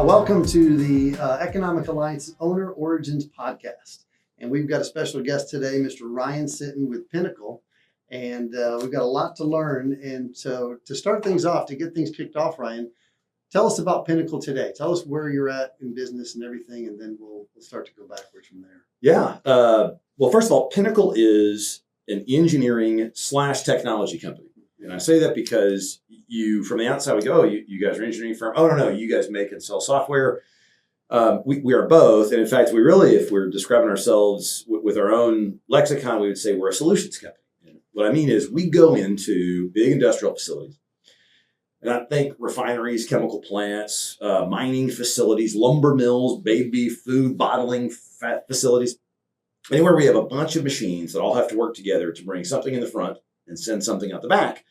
Welcome to the Economic Alliance Owner Origins podcast. And we've got a special guest today, Mr. Ryan Sitton with Pinnacle. And we've got a lot to learn. And so to start things off, to get things kicked off, Ryan, tell us about Pinnacle today. Tell us where you're at in business and everything, and then we'll start to go backwards from there. Yeah. Well, first of all, Pinnacle is an engineering / technology company. And I say that because from the outside, we go, oh, you guys are an engineering firm. Oh, no, you guys make and sell software. We are both. And in fact, if we're describing ourselves with our own lexicon, we would say we're a solutions company. And what I mean is we go into big industrial facilities. And I think refineries, chemical plants, mining facilities, lumber mills, baby food, bottling facilities. Anywhere we have a bunch of machines that all have to work together to bring something in the front and send something out the back.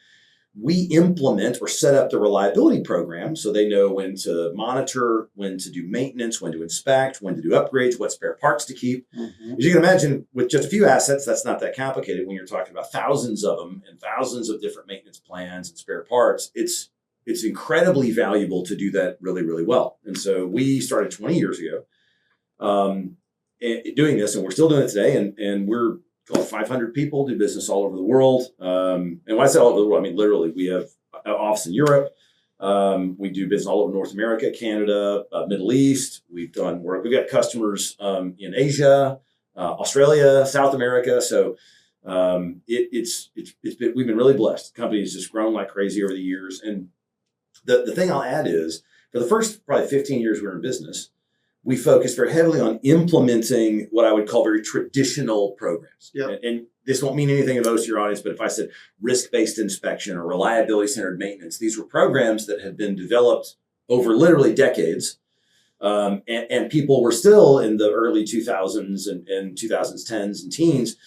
We implement or set up the reliability program so they know when to monitor, when to do maintenance, when to inspect, when to do upgrades, what spare parts to keep. Mm-hmm. As you can imagine, with just a few assets, that's not that complicated. When you're talking about thousands of them and thousands of different maintenance plans and spare parts, it's incredibly valuable to do that really, really well. And so we started 20 years ago doing this, and we're still doing it today. And we're called 500 people, do business all over the world. And when I say all over the world, I mean, literally, we have an office in Europe. We do business all over North America, Canada, Middle East. We've done work. We've got customers in Asia, Australia, South America. So we've been really blessed. The company has just grown like crazy over the years. And the thing I'll add is, for the first probably 15 years we were in business, we focused very heavily on implementing what I would call very traditional programs. Yep. And this won't mean anything to most of your audience, but if I said risk-based inspection or reliability-centered maintenance, these were programs that had been developed over literally decades. And people were still in the early 2000s and 2010s and teens,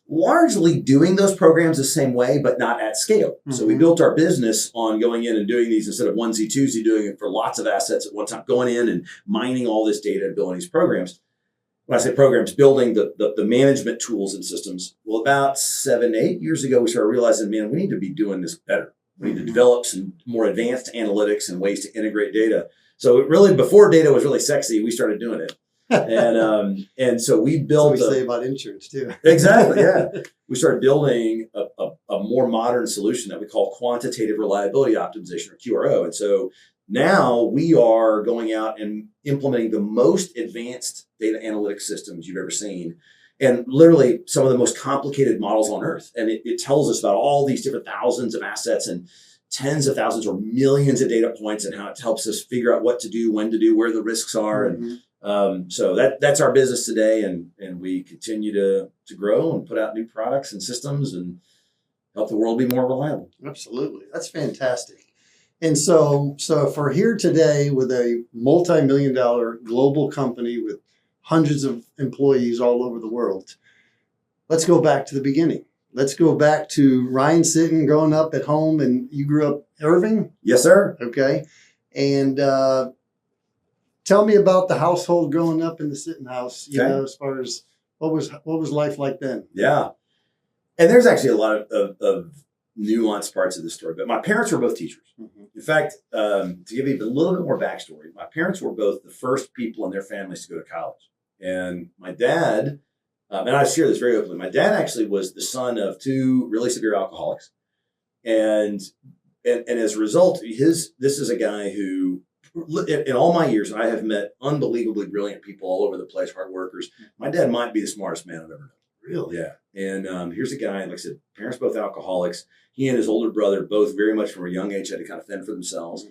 largely doing those programs the same way, but not at scale. Mm-hmm. So we built our business on going in and doing these instead of onesie, twosie, doing it for lots of assets at one time, going in and mining all this data and building these programs. When I say programs, building the management tools and systems. Well, about 7-8 years ago, we started realizing, man, we need to be doing this better. We need to develop some more advanced analytics and ways to integrate data. So it really, before data was really sexy, we started doing it. And so we built. So we say about insurance too. Exactly, yeah. We started building a more modern solution that we call quantitative reliability optimization, or QRO. And so now we are going out and implementing the most advanced data analytics systems you've ever seen, and literally some of the most complicated models on earth. And it tells us about all these different thousands of assets and tens of thousands or millions of data points, and how it helps us figure out what to do, when to do, where the risks are. Mm-hmm. And so that's our business today, and we continue to grow and put out new products and systems and help the world be more reliable. Absolutely. That's fantastic. And so for here today with a multi-million-dollar global company with hundreds of employees all over the world, let's go back to the beginning. Let's go back to Ryan Sitton growing up at home, and you grew up Irving? Yes, sir. Okay. And tell me about the household growing up in the Sitton house, you know, as far as what was life like then? Yeah. And there's actually a lot of nuanced parts of the story, but my parents were both teachers. Mm-hmm. In fact, to give you a little bit more backstory, my parents were both the first people in their families to go to college. And my dad, and I share this very openly, my dad actually was the son of two really severe alcoholics. And as a result, this is a guy who, in all my years, I have met unbelievably brilliant people all over the place, hard workers. My dad might be the smartest man I've ever known. Really? Yeah. And here's a guy, like I said, parents both alcoholics. He and his older brother, both very much from a young age, had to kind of fend for themselves.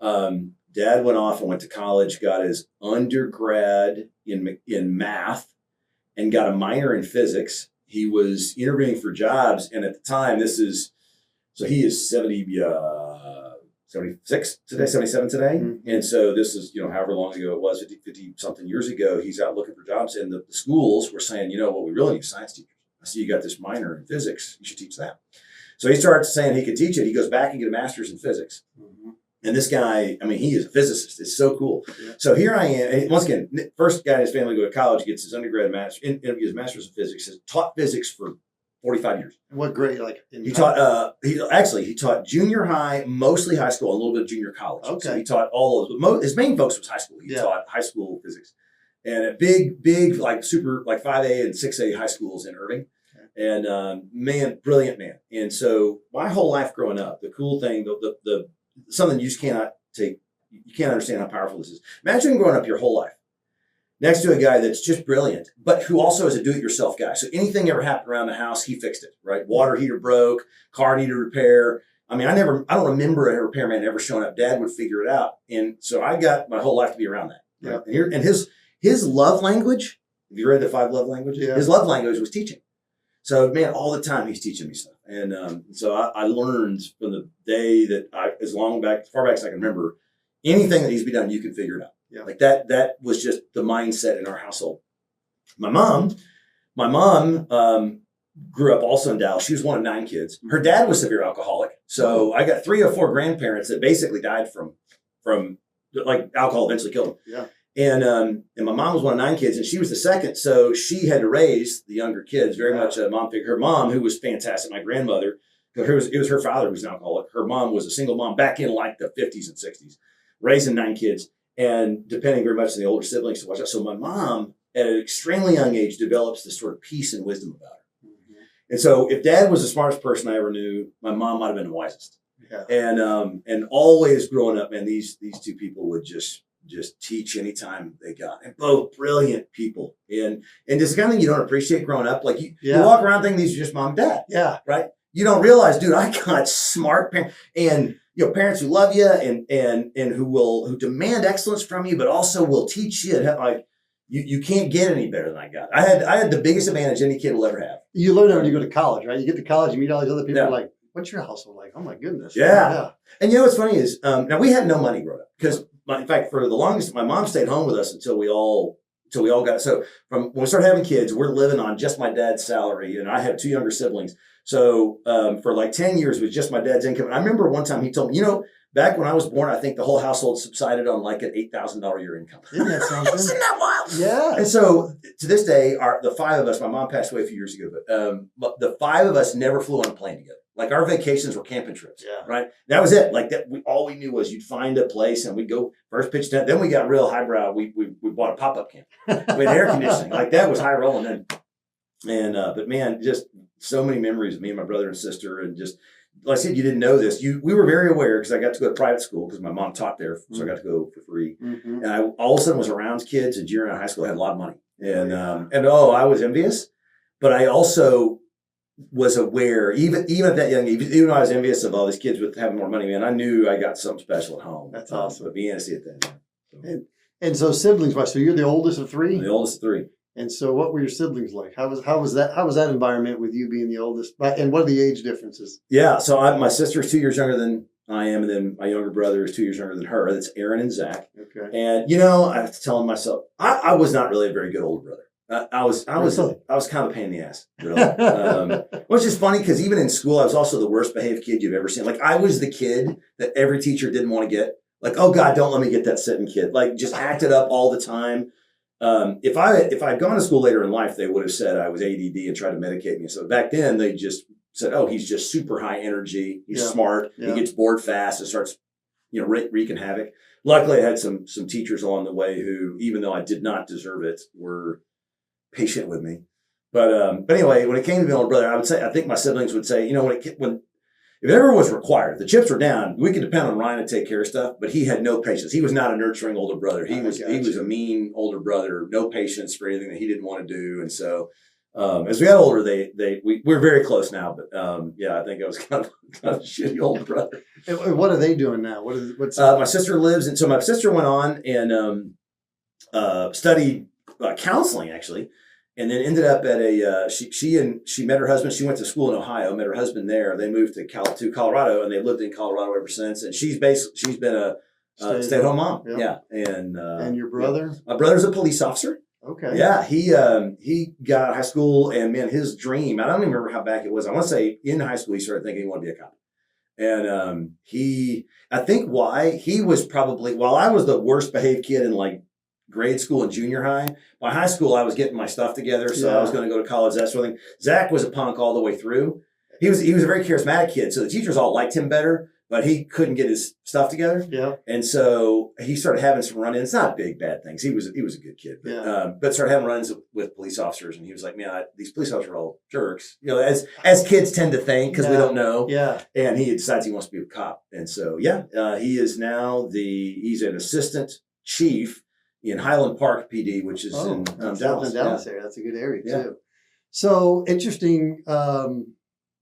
Mm-hmm. Dad went off and went to college, got his undergrad in math, and got a minor in physics. He was interviewing for jobs, and at the time, he is 76 today, 77 today. Mm-hmm. And so this is, however long ago it was, 50 something years ago, he's out looking for jobs. And the schools were saying, what we really need is science teachers. I see you got this minor in physics. You should teach that. So he starts saying he could teach it. He goes back and get a master's in physics. Mm-hmm. And this guy, he is a physicist. It's so cool. Yeah. So here I am. And once again, first guy in his family to go to college, gets his undergrad, his master's in physics, has taught physics for 45 years. What grade? Like He taught. He taught junior high, mostly high school, and a little bit of junior college. Okay. So he taught all of those. His main focus was high school. He taught high school physics, and at big like super like 5A and 6A high schools in Irving. And man, brilliant man. And so my whole life growing up, the cool thing, the something you just cannot take, you can't understand how powerful this is. Imagine growing up your whole life next to a guy that's just brilliant, but who also is a do-it-yourself guy. So anything ever happened around the house, he fixed it, right? Water heater broke, car needed repair. I mean, I don't remember a repairman ever showing up. Dad would figure it out. And so I got my whole life to be around that. Right? Yeah. And his love language, have you read the 5 love languages? Yeah. His love language was teaching. So man, all the time he's teaching me stuff. And so I learned from the day that as far back as I can remember, anything that needs to be done, you can figure it out. Yeah. Like that was just the mindset in our household. My mom grew up also in Dallas. She was one of 9 kids. Her dad was severe alcoholic. So I got 3 or 4 grandparents that basically died from like alcohol eventually killed them. Yeah. And my mom was one of 9 kids, and she was the second. So she had to raise the younger kids, very much a mom figure. Her mom, who was fantastic, my grandmother, because it was her father who was an alcoholic. Her mom was a single mom back in like the 50s and 60s, raising 9 kids and depending very much on the older siblings to watch out. So my mom, at an extremely young age, develops this sort of peace and wisdom about her. Mm-hmm. And so if Dad was the smartest person I ever knew, my mom might have been the wisest. Yeah. And always growing up, man, these 2 people would just teach anytime they got, and both brilliant people. And just kind of thing you don't appreciate growing up. Like you walk around thinking these are just mom and dad. Yeah. Right. You don't realize, dude, I got smart parents and, parents who love you and who demand excellence from you, but also will teach you. Like you can't get any better than I got. I had the biggest advantage any kid will ever have. You learn that when you go to college, right? You get to college, you meet all these other people like, what's your household like? Oh my goodness. Yeah. And what's funny is, now we had no money growing up because in fact, for the longest, my mom stayed home with us until we all got, so from when we started having kids, we're living on just my dad's salary, and I have 2 younger siblings. So for like 10 years with just my dad's income. And I remember one time he told me, back when I was born, I think the whole household subsided on like an $8,000 a year income. Isn't that something? Isn't that wild? Yeah. And so to this day, the 5 of us, my mom passed away a few years ago, but the 5 of us never flew on a plane together. Like our vacations were camping trips, right? That was it. Like that, all we knew was you'd find a place and we'd go first pitch tent. Then we got real highbrow. We bought a pop-up camp with air conditioning. Like that was high rolling then. And but man, just so many memories of me and my brother and sister, and just like I said, you didn't know this. We were very aware because I got to go to private school because my mom taught there, so I got to go for free. Mm-hmm. And I all of a sudden was around kids in junior high school, had a lot of money, and I was envious, but I also was aware, even at that young age, even though I was envious of all these kids with having more money, man, I knew I got something special at home. That's awesome. But being able to see it then. So. And so siblings-wise, so you're the oldest of 3? I'm the oldest of 3. And so what were your siblings like? How was that environment with you being the oldest? And what are the age differences? Yeah, so my sister is 2 years younger than I am, and then my younger brother is 2 years younger than her. That's Aaron and Zach. Okay. And I was telling myself, I was not really a very good older brother. I was kind of a pain in the ass, really. Which is funny because even in school, I was also the worst behaved kid you've ever seen. Like I was the kid that every teacher didn't want to get. Like, oh God, don't let me get that Sitton kid. Like just acted up all the time. If I had gone to school later in life, they would have said I was ADD and tried to medicate me. So back then they just said, oh, he's just super high energy. He's smart. Yeah. He gets bored fast and starts, wreaking havoc. Luckily I had some teachers along the way who, even though I did not deserve it, were patient with me. But anyway, when it came to being older brother, I think my siblings would say, if it ever was required, the chips were down, we could depend on Ryan to take care of stuff, but he had no patience. He was not a nurturing older brother. He was a mean older brother, no patience for anything that he didn't want to do. And so as we got older, we're very close now, but I think I was kind of a shitty older brother. And what are they doing now? What's my sister lives, and so my sister went on and studied counseling actually. And then ended up at she met her husband. She went to school in Ohio, met her husband there. They moved to Colorado, and they've lived in Colorado ever since. And she's been a stay-at-home mom. Yeah. And your brother? My brother's a police officer. Okay. Yeah. He got out of high school, and man, his dream, I don't even remember how back it was. I want to say in high school, he started thinking he wanted to be a cop. And I think why he was probably, while I was the worst behaved kid in like grade school and junior high. By high school, I was getting my stuff together, so Yeah. I was going to go to college, that sort of thing. Zach was a punk all the way through. He was a very charismatic kid, so the teachers all liked him better, but he couldn't get his stuff together. Yeah. And so he started having some run-ins, not big, bad things. He was a good kid, but, Yeah. but started having run-ins with police officers. And he was like, man, these police officers are all jerks, as kids tend to think, because we don't know. Yeah. And he decides he wants to be a cop. And so, he is now he's an assistant chief in Highland Park PD, which is in Dallas. Dallas area. That's a good area Yeah. too. So interesting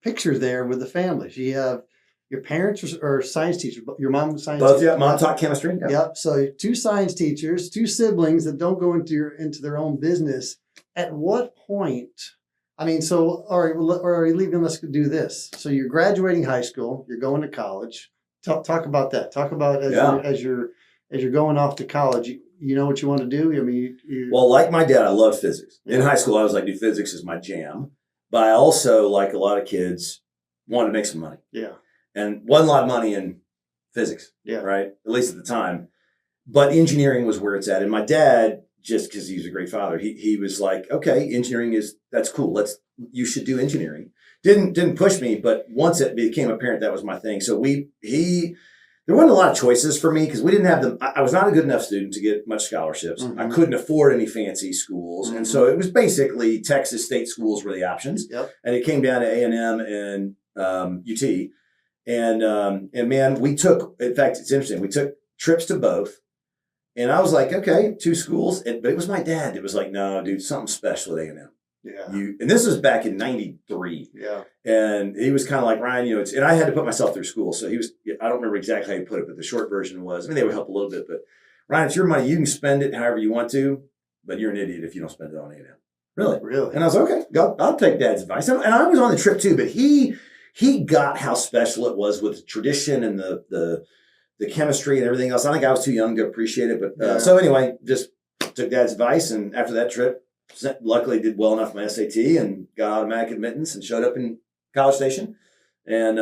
picture there with the families. You have your parents are science teachers. Your mom was science Both, teacher. yeah. Mom taught chemistry. Yeah. Yep. So 2 science teachers, 2 siblings that don't go into their own business. At what point? I mean, so are you leaving? Let's do this. So you're graduating high school. You're going to college. Talk about that. Talk about as you're going off to college. You know what you want to do. I mean, Well, like my dad, I love physics. In high school, I was like, dude, physics is my jam. But I also, like a lot of kids, wanted to make some money. Yeah. And wasn't a lot of money in physics. Yeah. Right. At least at the time. But engineering was where it's at. And my dad, just because he was a great father, he was like, okay, engineering that's cool. You should do engineering. Didn't push me, but once it became apparent that was my thing. So there wasn't a lot of choices for me because we didn't have I was not a good enough student to get much scholarships. Mm-hmm. I couldn't afford any fancy schools. Mm-hmm. And so it was basically Texas state schools were the options. Yep. And it came down to A&M and UT. And man, in fact, it's interesting. We took trips to both. And I was like, okay, 2 schools. But it was my dad. It was like, no, dude, something special at A&M. Yeah. And this was back in 93. Yeah. And he was kind of like, Ryan, and I had to put myself through school. So I don't remember exactly how he put it, but the short version was, they would help a little bit, but Ryan, it's your money. You can spend it however you want to, but you're an idiot if you don't spend it on A&M. Really? And I was like, okay, I'll take Dad's advice. And I was on the trip too, but he got how special it was with tradition and the chemistry and everything else. I think I was too young to appreciate it. But so anyway, just took Dad's advice. And after that trip, luckily did well enough on my SAT and got automatic admittance and showed up in College Station and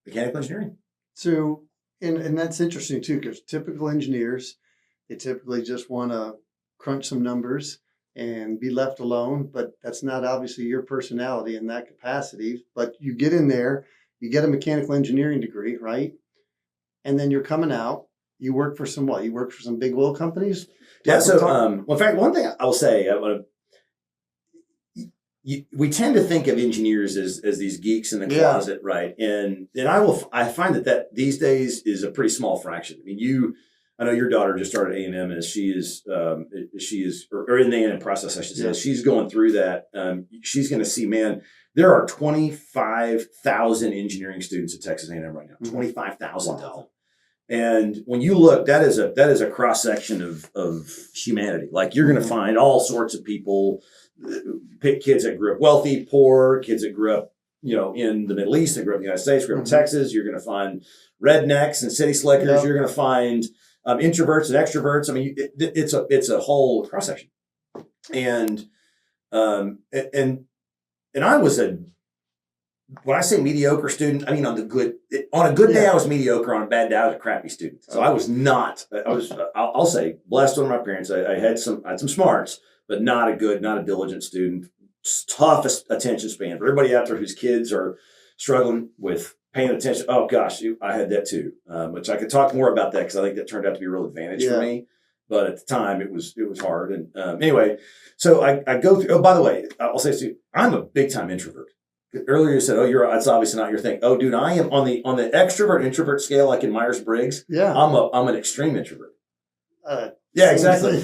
mechanical engineering. So, and that's interesting too, because typical engineers, they typically just want to crunch some numbers and be left alone. But that's not obviously your personality in that capacity. But you get in there, you get a mechanical engineering degree, right? And then you're coming out. You work for some what? You work for some big oil companies? Yeah. So, in fact, one thing I will say, we tend to think of engineers as these geeks in the closet, right? And I find that these days is a pretty small fraction. I mean, I know your daughter just started A&M, and she is or in the A&M process, I should say. Yeah. She's going through that. She's going to see, man, there are 25,000 engineering students at Texas A&M right now. Mm-hmm. 25,000. Wow. And when you look, that is a cross section of humanity. Like you're going to find all sorts of people. Pick kids that grew up wealthy, poor, kids that grew up, in the Middle East, that grew up in the United States, grew up in Texas. You're going to find rednecks and city slickers. Yep. You're going to find introverts and extroverts. I mean, it's a whole cross section. And I was when I say mediocre student, I mean on a good day I was mediocre, on a bad day I was a crappy student. So I was not. I'll say blessed on my parents. I had some smarts, but not a diligent student. Tough attention span for everybody out there whose kids are struggling with paying attention. Oh gosh, I had that too. Which I could talk more about that because I think that turned out to be a real advantage for me. But at the time, it was hard. And anyway, so I go through. Oh, by the way, I'll say to you, I'm a big time introvert. Earlier you said, that's obviously not your thing. Oh, dude, I am on the extrovert introvert scale, like in Myers-Briggs. Yeah, I'm an extreme introvert. Yeah, exactly.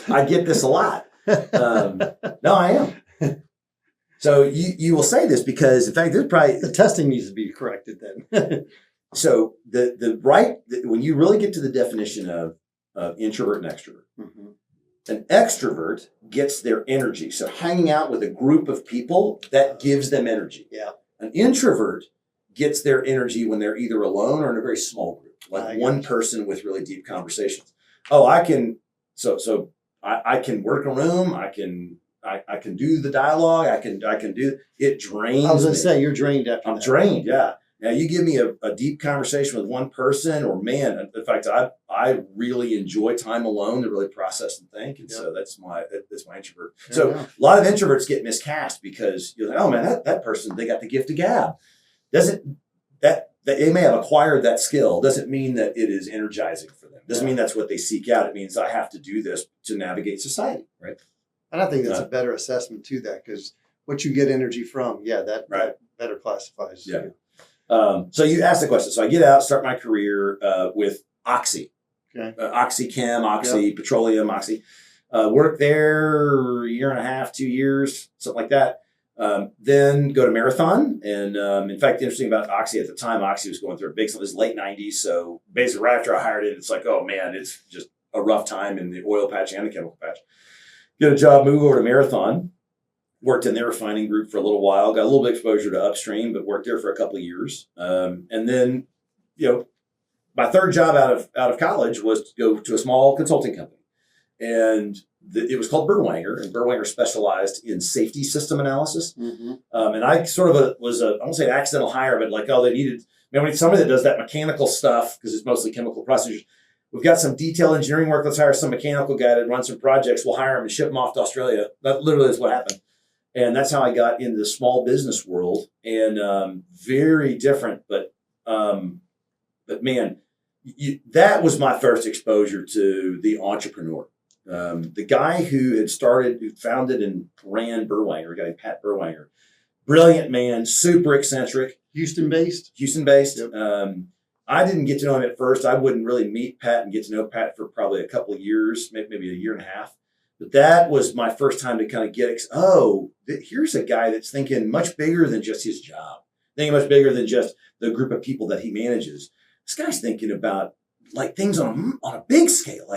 I get this a lot. No, I am. So you will say this because, in fact, there's probably the testing needs to be corrected then. So when you really get to the definition of introvert and extrovert, mm-hmm. An extrovert gets their energy. So hanging out with a group of people, that gives them energy. Yeah. An introvert gets their energy when they're either alone or in a very small group, like one person with really deep conversations. Oh, I can work a room. I can do the dialogue. I can do it. Drains. I was going to say you're drained after I'm that. drained. Yeah. Now you give me a deep conversation with one person, or man, in fact, I really enjoy time alone to really process and think, and so that's my introvert. So a lot of introverts get miscast because you're like, oh man, that person, they got the gift of gab. Doesn't that they may have acquired that skill doesn't mean that it is energizing for them. Doesn't mean that's what they seek out. It means I have to do this to navigate society, right? And I think that's a better assessment to that, because what you get energy from, that better classifies. Yeah. So you asked the question. So I get out, start my career with Oxy. Okay. Oxy, Petroleum, Oxy. Worked there a year and a half, 2 years, something like that. Then go to Marathon. And in fact, the interesting about Oxy at the time, Oxy was going through a big, it was late 90s. So basically right after I hired it, it's like, oh man, it's just a rough time in the oil patch and the chemical patch. Get a job, move over to Marathon. Worked in their refining group for a little while, got a little bit of exposure to upstream, but worked there for a couple of years. And then, my third job out of college was to go to a small consulting company. And it was called Berwanger, and Berwanger specialized in safety system analysis. Mm-hmm. And I sort of was I won't say an accidental hire, but like, they needed, we need somebody that does that mechanical stuff because it's mostly chemical procedures. We've got some detailed engineering work. Let's hire some mechanical guy to run some projects. We'll hire him and ship him off to Australia. That literally is what happened. And that's how I got into the small business world, and very different. But man, that was my first exposure to the entrepreneur. The guy who founded and ran Berwanger, a guy named Pat Berwanger, brilliant man, super eccentric. Houston based. Yep. I didn't get to know him at first. I wouldn't really meet Pat and get to know Pat for probably a couple of years, maybe a year and a half. But that was my first time to kind of get, here's a guy that's thinking much bigger than just his job, thinking much bigger than just the group of people that he manages. This guy's thinking about like things on a big scale,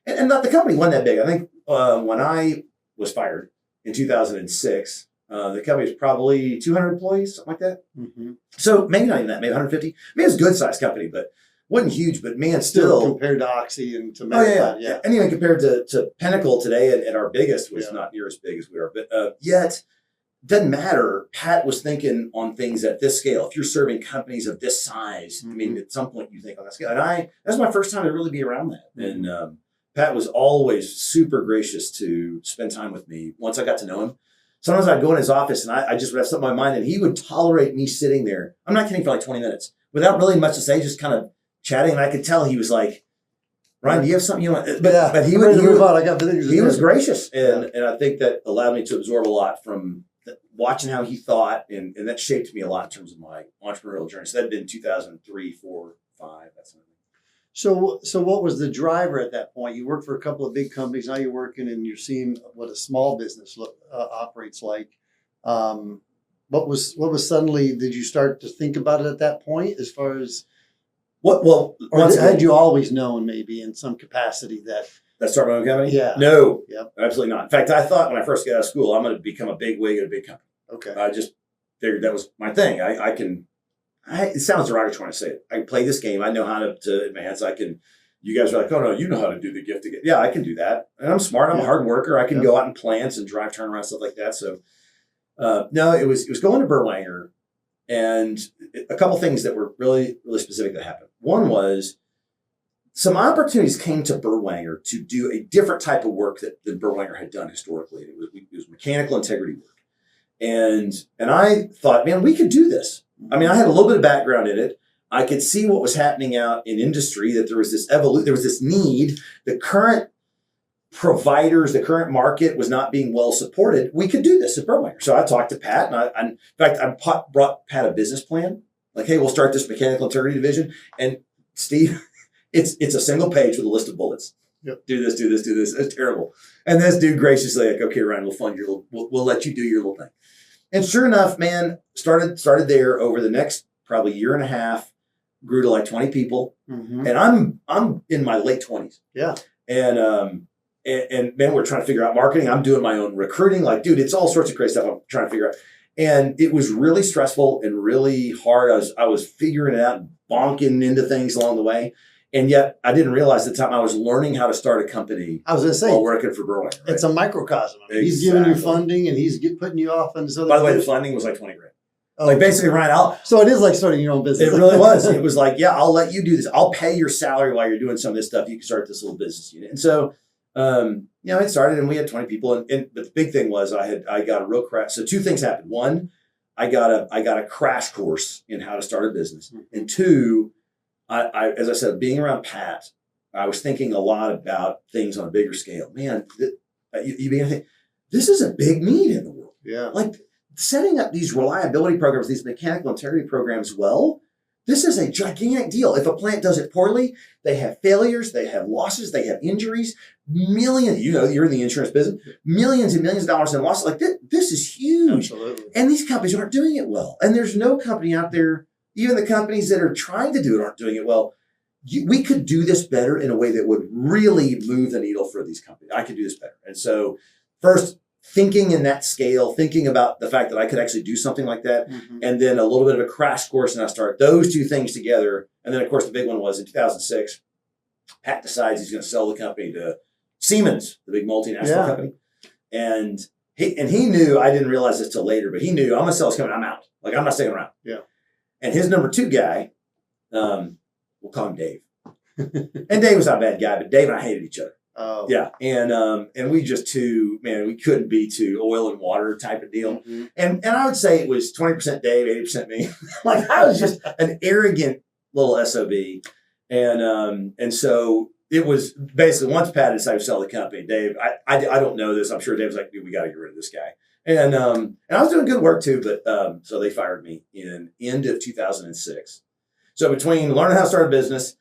and not the company wasn't that big. I think when I was fired in 2006, the company was probably 200 employees, something like that. Mm-hmm. So maybe not even that, maybe 150. I mean, it was a good sized company, but wasn't huge, but man, still compared to Oxy and to Marathon, and even compared to Pinnacle today, at our biggest was not near as big as we are. But yet, doesn't matter. Pat was thinking on things at this scale. If you're serving companies of this size, I mean, at some point you think on that scale. And that's my first time to really be around that. Mm-hmm. And Pat was always super gracious to spend time with me. Once I got to know him, sometimes I'd go in his office and I just would have something on my mind, and he would tolerate me sitting there. I'm not kidding, for like 20 minutes without really much to say, just kind of chatting. And I could tell he was like, Ryan, do you have something you want? But he was gracious. And I think that allowed me to absorb a lot from watching how he thought. And that shaped me a lot in terms of my entrepreneurial journey. So that had been 2003, 4, 5, that sort of thing. So what was the driver at that point? You worked for a couple of big companies. Now you're working and you're seeing what a small business operates like. What was suddenly, did you start to think about it at that point as far as... Well, had you always known maybe in some capacity that start my own company? Yeah. No, absolutely not. In fact, I thought when I first got out of school, I'm going to become a big wig at a big company. Okay. I just figured that was my thing. It sounds derogatory to say it. I can play this game. I know how to advance. You guys are like, oh no, you know how to do the gift again. Yeah, I can do that. And I'm smart. I'm a hard worker. I can go out in plants and drive turnaround, stuff like that. So no, it was going to Berwanger. And a couple things that were really, really specific that happened. One was some opportunities came to Berwanger to do a different type of work than Berwanger had done historically. It was mechanical integrity work. And I thought, man, we could do this. I mean, I had a little bit of background in it. I could see what was happening out in industry, that there was this there was this need. The current providers, the current market was not being well supported. We could do this at Berwanger. So I talked to Pat, and in fact, I brought Pat a business plan. Like, hey, we'll start this mechanical integrity division. And Steve, it's a single page with a list of bullets. Yep. Do this. It's terrible. And this dude graciously like, okay, Ryan, we'll fund we'll let you do your little thing. And sure enough, man, started there. Over the next probably year and a half, grew to like 20 people. Mm-hmm. And I'm in my late 20s. Yeah. And man, we're trying to figure out marketing. I'm doing my own recruiting. Like, dude, it's all sorts of crazy stuff I'm trying to figure out. And it was really stressful and really hard. I was figuring it out and bonking into things along the way. And yet I didn't realize at the time I was learning how to start a company. I was going to say, while working for Berwanger. It's a microcosm. Exactly. He's giving you funding and he's putting you off on this other. By the way, the funding was like 20 grand. Oh, Like basically, Ryan, so it is like starting your own business. it really was. It was like, yeah, I'll let you do this. I'll pay your salary while you're doing some of this stuff. You can start this little business unit. And so, it started and we had 20 people. But the big thing was I got a real crash. So two things happened. One, I got a crash course in how to start a business. And two, as I said, being around Pat, I was thinking a lot about things on a bigger scale. Man, you begin to think, this is a big need in the world. Yeah. Like setting up these reliability programs, these mechanical integrity programs well, this is a gigantic deal. If a plant does it poorly, they have failures, they have losses, they have injuries, millions, you're in the insurance business, millions and millions of dollars in losses. Like this is huge. Absolutely. And these companies aren't doing it well. And there's no company out there, even the companies that are trying to do it aren't doing it well. We could do this better in a way that would really move the needle for these companies. I could do this better. And so first, thinking in that scale, thinking about the fact that I could actually do something like that, and then a little bit of a crash course, and I start those two things together. And then, of course, the big one was in 2006, Pat decides he's going to sell the company to Siemens, the big multinational company. And he knew, I didn't realize this till later, but he knew, I'm going to sell this company, I'm out. Like, I'm not sticking around. Yeah. And his number two guy, we'll call him Dave. And Dave was not a bad guy, but Dave and I hated each other. Oh. Yeah. And we just we couldn't be too oil and water type of deal. And I would say it was 20% Dave, 80% me. Like I was just an arrogant little SOB. And so it was basically once Pat decided to sell the company, Dave, I don't know this. I'm sure Dave was like, dude, we got to get rid of this guy. And I was doing good work too, but so they fired me in end of 2006. So between learning how to start a business,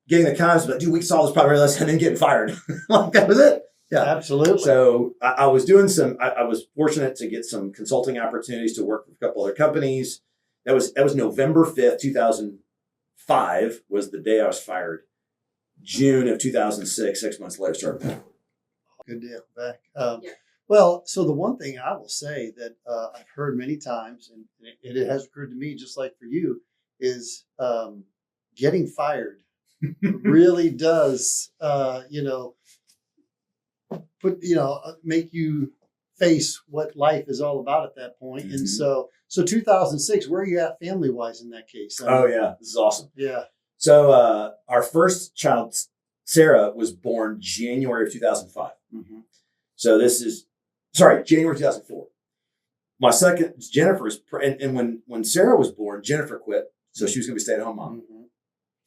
getting the concept, but dude, we solved this problem, and then getting fired. Like that was it. Yeah, absolutely. So I was doing I was fortunate to get some consulting opportunities to work with a couple other companies. That was November 5th, 2005 was the day I was fired. June of 2006, 6 months later, started Pinnacle. Good deal. Back. Well, so the one thing I will say that I've heard many times, and it has occurred to me just like for you, is getting fired really does, make you face what life is all about at that point. And so 2006, where are you at family wise in that case? Oh yeah, this is awesome. Yeah. So our first child, Sarah, was born January of 2005. So this is, January 2004. My second, Jennifer, and when Sarah was born, Jennifer quit. So she was going to be stay-at-home mom.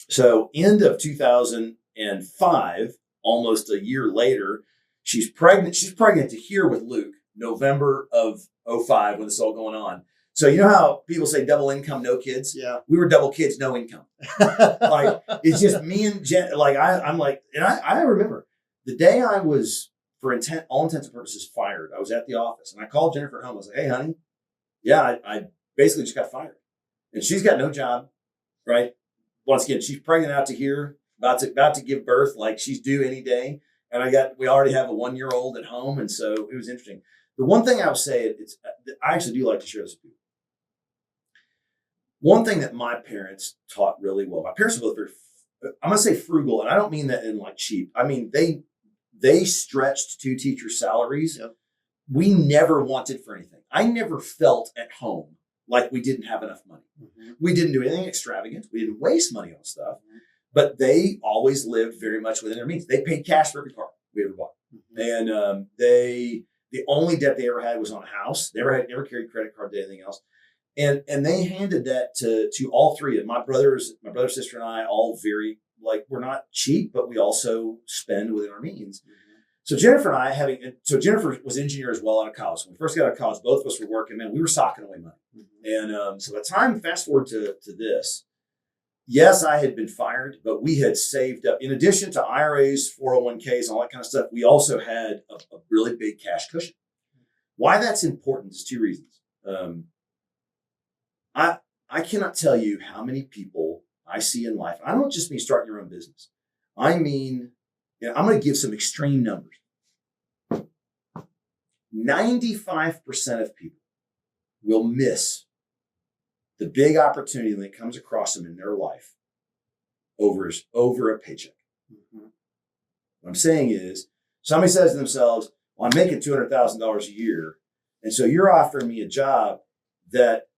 So end of 2005, almost a year later, she's pregnant. She's pregnant to here with Luke, November of 2005 when this is all going on. So you know how people say double income, no kids? Yeah. We were double kids, no income. Like it's just me and Jen. Like I'm like, and I remember the day I was, for all intents and purposes, fired. I was at the office and I called Jennifer home. I was like, hey, honey, I basically just got fired. And she's got no job, right? Once again, she's pregnant out to here, about to give birth, like she's due any day. And we already have a 1-year-old at home. And so it was interesting. The one thing I would say, I actually do like to share this with people. One thing that my parents taught really well, my parents were both very, I'm going to say frugal. And I don't mean that in like cheap. I mean, they stretched 2 teachers' salaries. Yep. We never wanted for anything. I never felt at home like we didn't have enough money. We didn't do anything extravagant. We didn't waste money on stuff, but they always lived very much within their means. They paid cash for every car we ever bought. And the only debt they ever had was on a house. They never carried credit card to anything else. And they handed that to all three of my brother, sister, and I, all very, like, we're not cheap, but we also spend within our means. So Jennifer and I Jennifer was an engineer as well out of college. When we first got out of college, both of us were working, man, we were socking away money. And so by the time, fast forward to this, yes, I had been fired, but we had saved up, in addition to IRAs, 401ks, and all that kind of stuff, we also had a really big cash cushion. Why that's important is 2 reasons. I cannot tell you how many people I see in life. I don't just mean starting your own business. I mean, I'm going to give some extreme numbers. 95% of people will miss the big opportunity when it comes across them in their life over a paycheck. What I'm saying is, somebody says to themselves, well, I'm making $200,000 a year. And so you're offering me a job that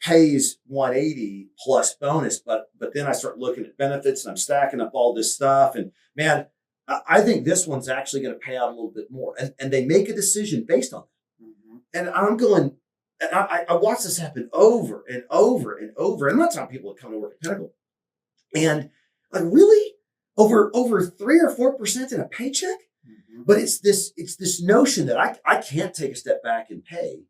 pays 180 plus bonus, but then I start looking at benefits and I'm stacking up all this stuff. And man, I think this one's actually going to pay out a little bit more. And they make a decision based on that. Mm-hmm. And I'm going, and I watch this happen over and over and over. And I'm not talking people that come to work at Pinnacle. And like, really? Over 3 or 4% in a paycheck? Mm-hmm. But it's this notion that I can't take a step back and pay.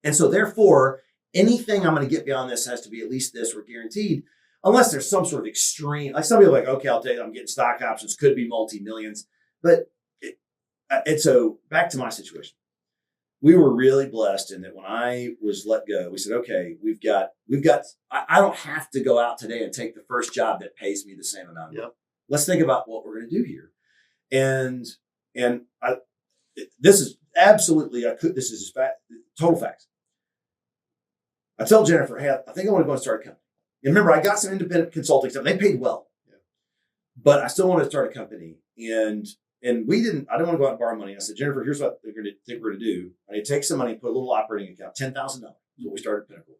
And so therefore, anything I'm going to get beyond this has to be at least this or guaranteed, unless there's some sort of extreme, like some people are like, okay, I'll tell you, I'm getting stock options, could be multi-millions. But so back to my situation. We were really blessed in that when I was let go, we said, okay, we've got, I don't have to go out today and take the first job that pays me the same amount. Yep. Let's think about what we're going to do here. And this is absolutely, this is total facts. I tell Jennifer, hey, I think I want to go and start a company. And remember, I got some independent consulting stuff. They paid well, but I still wanted to start a company. And we didn't, I didn't want to go out and borrow money. I said, Jennifer, here's what we're going to do. I need to take some money, put a little operating account, $10,000 is what we started Pinnacle.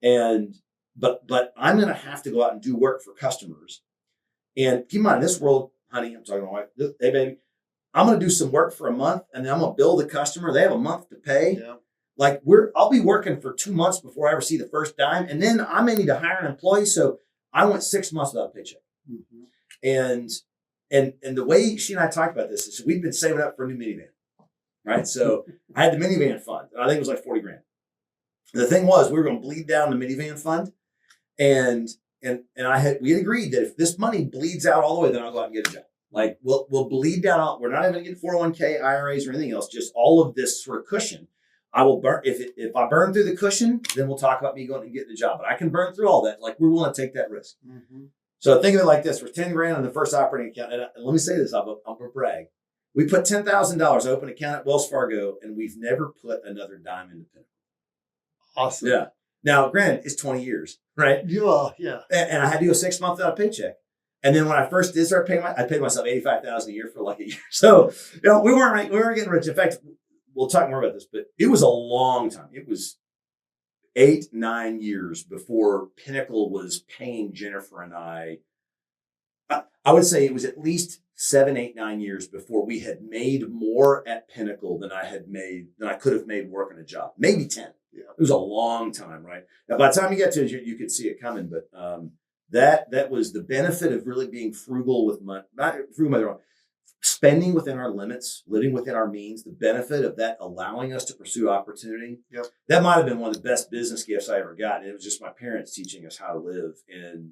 And, but I'm going to have to go out and do work for customers. And keep in mind, in this world, honey, I'm talking to my wife, hey, baby, I'm going to do some work for a month and then I'm going to bill the customer. They have a month to pay. Yeah. Like I'll be working for 2 months before I ever see the first dime. And then I may need to hire an employee. So I went 6 months without a paycheck. Mm-hmm. And the way she and I talked about this is we've been saving up for a new minivan, right? So I had the minivan fund. I think it was like 40 grand. The thing was, we were going to bleed down the minivan fund. And we had agreed that if this money bleeds out all the way, then I'll go out and get a job. Like we'll bleed down. We're not even going to get 401k, IRAs or anything else, just all of this sort of cushion. I will burn, if I burn through the cushion, then we'll talk about me going and getting a job. But I can burn through all that. Like we're willing to take that risk. Mm-hmm. So think of it like this: for 10 grand in the first operating account, and let me say this, I'm gonna brag. We put $10,000 open account at Wells Fargo, and we've never put another dime into Pinnacle. Awesome. Yeah. Now, granted, it's 20 years, right? Yeah. And I had to go 6 months without a paycheck. And then when I first did start paying, I paid myself $85,000 a year for like a year. So we weren't getting rich. In fact, we'll talk more about this, but it was a long time. It was 8-9 years before Pinnacle was paying Jennifer and I would say it was at least 7, 8, 9 years before we had made more at Pinnacle than I could have made working a job. Maybe 10. Yeah. It was a long time, right? Now, by the time you get to it, you could see it coming, but that was the benefit of really being frugal with money, not frugal, spending within our limits, living within our means, the benefit of that allowing us to pursue opportunity. Yep. That might have been one of the best business gifts I ever got. And it was just my parents teaching us how to live. And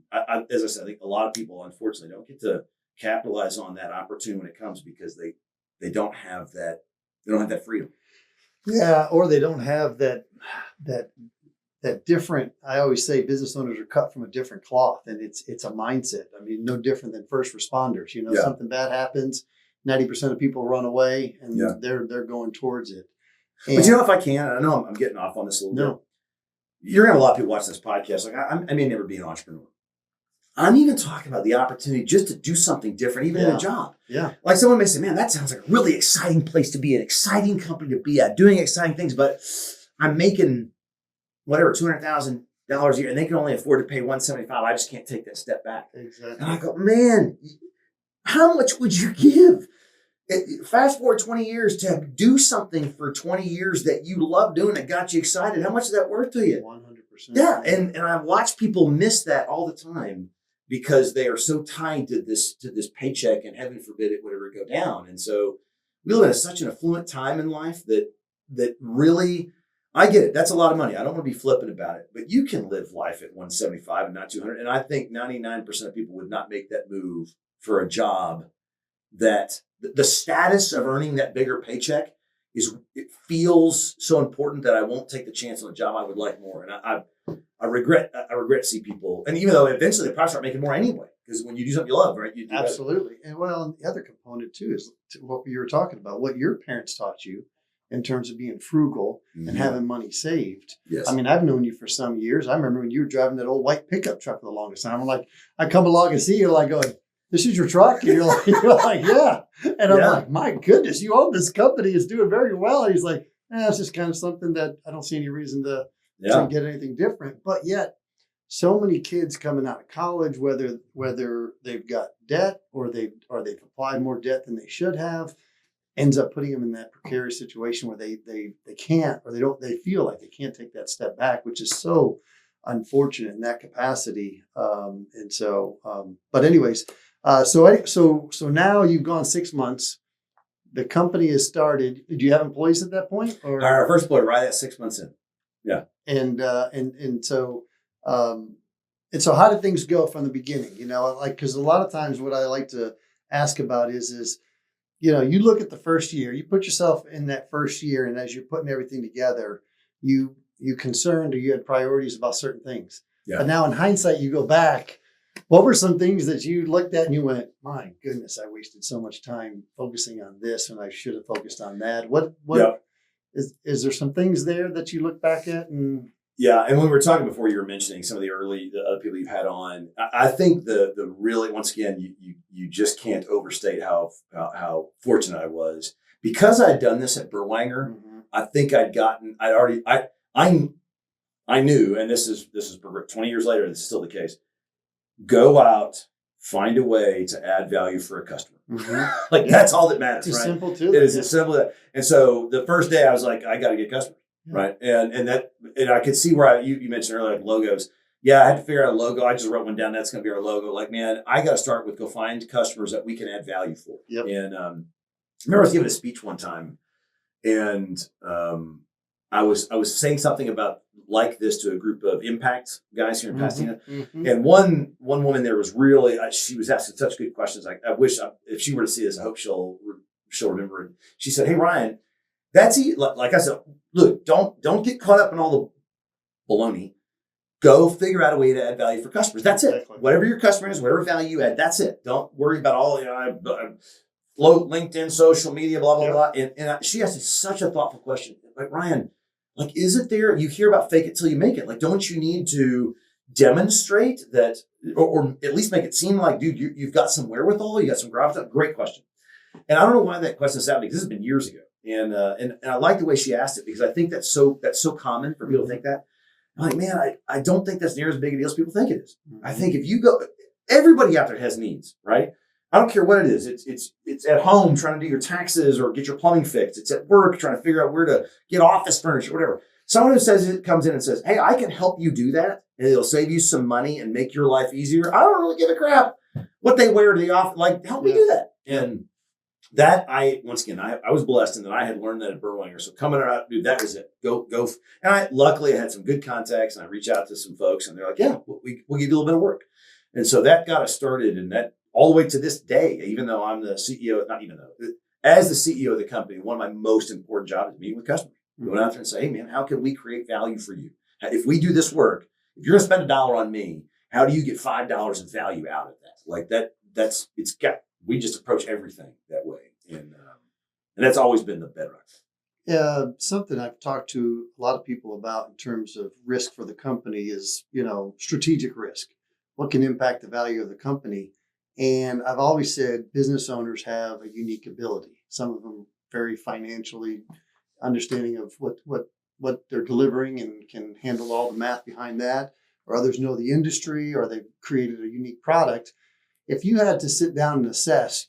as I said, I think a lot of people, unfortunately, don't get to capitalize on that opportunity when it comes because they don't have that. They don't have that freedom. Yeah. Or they don't have that different, I always say business owners are cut from a different cloth, and it's a mindset. I mean, no different than first responders. Something bad happens, 90% of people run away, and they're going towards it. And, but if I can, I know I'm getting off on this a little bit. You're going to have a lot of people watch this podcast. Like I may never be an entrepreneur. I'm even talking about the opportunity just to do something different, even in a job. Yeah. Like someone may say, man, that sounds like a really exciting place to be, an exciting company to be at, doing exciting things, but I'm making whatever, $200,000 a year, and they can only afford to pay $175. I just can't take that step back. Exactly. And I go, man, how much would you give? Fast forward 20 years to do something for 20 years that you love doing that got you excited. How much is that worth to you? 100%. Yeah. And I watch people miss that all the time because they are so tied to this paycheck, and heaven forbid it would ever go down. And so we live in such an affluent time in life that really, I get it. That's a lot of money. I don't want to be flippant about it, but you can live life at 175 and not 200. And I think 99% of people would not make that move for a job that the status of earning that bigger paycheck it feels so important that I won't take the chance on a job I would like more. And I regret to see people, and even though eventually they probably start making more anyway, because when you do something you love, right? You do absolutely. Better. And the other component too is what you were talking about, what your parents taught you in terms of being frugal and having money saved. Yes. I mean, I've known you for some years. I remember when you were driving that old white pickup truck for the longest time. I'm like, I come along and see you like going, this is your truck? And you're like, yeah. And I'm like, my goodness, you own this company. It's doing very well. And he's like, it's just kind of something that I don't see any reason to to get anything different. But yet, so many kids coming out of college, whether they've got debt or they've applied more debt than they should have, ends up putting them in that precarious situation where they can't, or they feel like they can't take that step back, which is so unfortunate in that capacity. But anyways, so now you've gone 6 months. The company has started. Did you have employees at that point? Or our first employee right at 6 months in. Yeah. And so how did things go from the beginning? Because a lot of times what I like to ask about is, you look at the first year, you put yourself in that first year, and as you're putting everything together, you concerned, or you had priorities about certain things. Yeah. But now in hindsight, you go back, what were some things that you looked at and you went, my goodness, I wasted so much time focusing on this when I should have focused on that? What is there some things there that you look back at? And yeah, and when we were talking before, you were mentioning some of the other people you've had on. I think the really, once again, you just can't overstate how fortunate I was, because I had done this at Berwanger. Mm-hmm. I think I knew, and this is 20 years later, this is still the case. Go out, find a way to add value for a customer. Mm-hmm. That's all that matters. It's right? Simple too. It is as simple as that. And so the first day I was like, I got to get customers. Right. And I could see where you mentioned earlier, like logos. Yeah. I had to figure out a logo. I just wrote one down. That's going to be our logo. Like, man, I got to start with go find customers that we can add value for. Yep. And I remember I was giving a speech one time, and I was saying something about like this to a group of impact guys here in Pasadena. Mm-hmm. And one woman there was really, she was asking such good questions. Like, I wish if she were to see this, I hope she'll remember it. She said, "Hey, Ryan, that's like I said, look, don't get caught up in all the baloney. Go figure out a way to add value for customers. That's it. Exactly. Whatever your customer is, whatever value you add, that's it. Don't worry about all, I float LinkedIn, social media, blah, blah, blah." And she asked such a thoughtful question. Like, Ryan, like, isn't there, you hear about fake it till you make it. Like, don't you need to demonstrate that, or at least make it seem like, dude, you've got some wherewithal, you got some gravitas? Great question. And I don't know why that question is out, because this has been years ago. And I like the way she asked it, because I think that's so common for people to think that. I'm like, man, I don't think that's near as big a deal as people think it is. Mm-hmm. I think if you go, everybody out there has needs, right? I don't care what it is. It's at home trying to do your taxes or get your plumbing fixed. It's at work trying to figure out where to get office furniture, whatever. Someone who comes in and says, "Hey, I can help you do that, and it'll save you some money and make your life easier." I don't really give a crap what they wear to the office. Like, help me do that. And that I was blessed in that I had learned that at Berwanger. So coming out, dude, that was it. Go. And luckily I had some good contacts, and I reached out to some folks, and they're like, "Yeah, we'll give you a little bit of work." And so that got us started, and that all the way to this day, even though I'm the CEO, as the CEO of the company, one of my most important jobs is meeting with customers. Mm-hmm. Going out there and say, "Hey man, how can we create value for you? If we do this work, if you're going to spend $1 on me, how do you get $5 of value out of that?" Like we just approach everything that way. And that's always been the bedrock. Something I've talked to a lot of people about in terms of risk for the company is, strategic risk. What can impact the value of the company? And I've always said business owners have a unique ability. Some of them very financially understanding of what they're delivering and can handle all the math behind that, or others know the industry, or they've created a unique product. If you had to sit down and assess,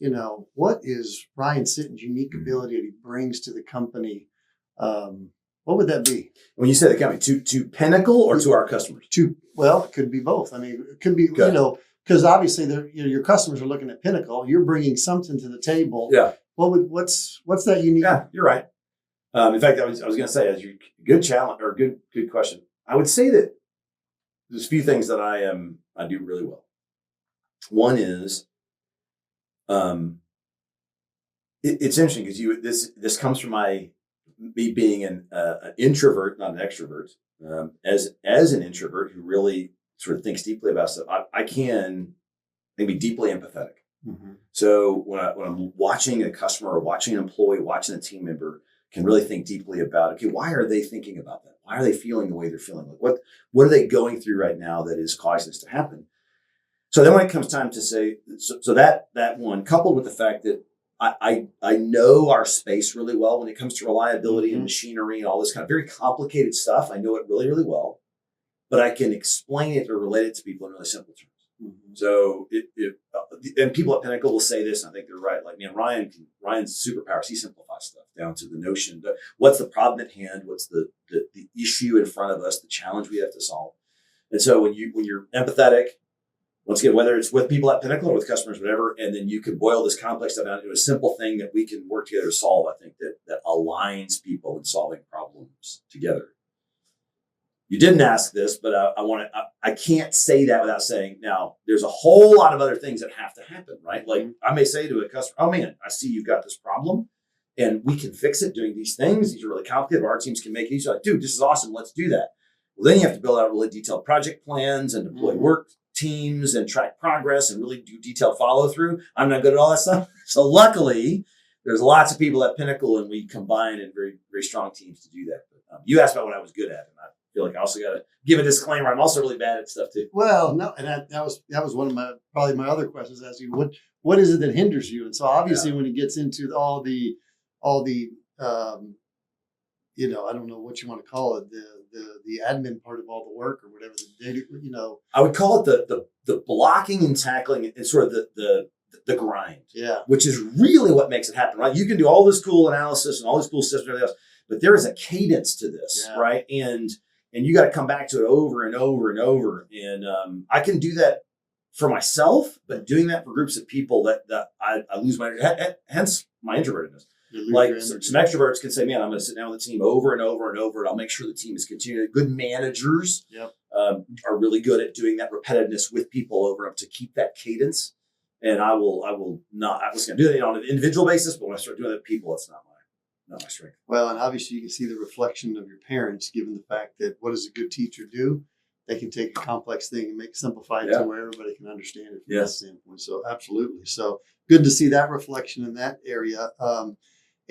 what is Ryan Sitton's unique ability that he brings to the company, what would that be? When you say the company, to Pinnacle or to our customers? Well, it could be both. I mean, it could be, because obviously your customers are looking at Pinnacle. You're bringing something to the table. Yeah. What's that unique? Yeah, you're right. In fact, I was going to say, as your good challenge or good question, I would say that there's a few things that I do really well. One is, it's interesting because this comes from me being an introvert, not an extrovert. As an introvert who really sort of thinks deeply about stuff, I can be deeply empathetic. Mm-hmm. So when I'm watching a customer or watching an employee, watching a team member, can really think deeply about, okay, why are they thinking about that? Why are they feeling the way they're feeling? Like what are they going through right now that is causing this to happen? So then when it comes time to say, so that one, coupled with the fact that I know our space really well when it comes to reliability and Mm-hmm. machinery and all this kind of very complicated stuff. I know it really, really well, but I can explain it or relate it to people in really simple terms. Mm-hmm. So and people at Pinnacle will say this, and I think they're right. Like, man, Ryan's superpowers. He simplifies stuff down to the notion that what's the problem at hand, what's the issue in front of us, the challenge we have to solve. And so when you're empathetic, once again, whether it's with people at Pinnacle or with customers, whatever, and then you can boil this complex stuff down into a simple thing that we can work together to solve. I think that aligns people in solving problems together. You didn't ask this, but I can't say that without saying, now there's a whole lot of other things that have to happen, right? Like I may say to a customer, oh man, I see you've got this problem and we can fix it doing these things. These are really complicated. Our teams can make it easier. Like, dude, this is awesome. Let's do that. Well, then you have to build out really detailed project plans and deploy work teams and track progress and really do detailed follow through. I'm not good at all that stuff. So luckily, there's lots of people at Pinnacle and we combine in very, very strong teams to do that. But, you asked about what I was good at, and I feel like I also got to give a disclaimer. I'm also really bad at stuff too. Well, no, and that was one of my other questions. As you, what is it that hinders you? And so obviously, when it gets into all the I don't know what you want to call it, the admin part of all the work or whatever, the data, I would call it the blocking and tackling and sort of the grind. Yeah. Which is really what makes it happen, right? You can do all this cool analysis and all this cool systems and everything else, but there is a cadence to this, right? And you got to come back to it over and over and over. And I can do that for myself, but doing that for groups of people that I lose my, hence my introvertedness. Like some extroverts can say, man, I'm going to sit down with the team over and over and over, and I'll make sure the team is continuing. Good managers are really good at doing that repetitiveness with people over them to keep that cadence. And I was going to do that on an individual basis, but when I start doing that with people, it's not my strength. Well, and obviously you can see the reflection of your parents, given the fact that what does a good teacher do? They can take a complex thing and simplify it to where everybody can understand it from that standpoint. So absolutely. So good to see that reflection in that area.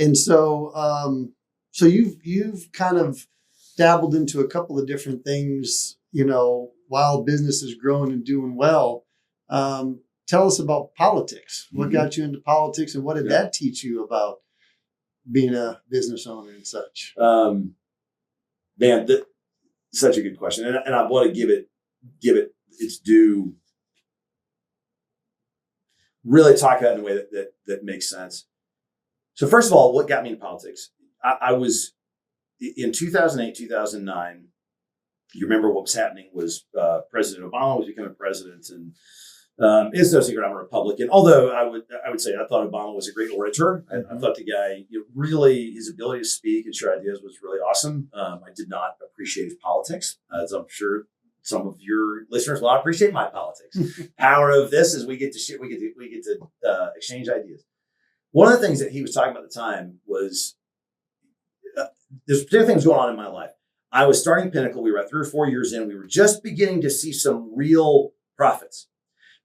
And so you've kind of dabbled into a couple of different things, while business is growing and doing well. Tell us about politics. What got you into politics, and what did that teach you about being a business owner and such? Man, such a good question, and I want to give it its due. Really talk about it in a way that makes sense. So first of all, what got me into politics? I was in 2008, 2009. You remember what was happening was President Obama was becoming president, and it's no secret I'm a Republican. Although I would say I thought Obama was a great orator. I thought the guy, really, his ability to speak and share ideas was really awesome. I did not appreciate his politics, as I'm sure some of your listeners will not appreciate my politics. Power of this is we get to exchange ideas. One of the things that he was talking about at the time was there's particular things going on in my life. I was starting Pinnacle. We were at 3 or 4 years in. We were just beginning to see some real profits.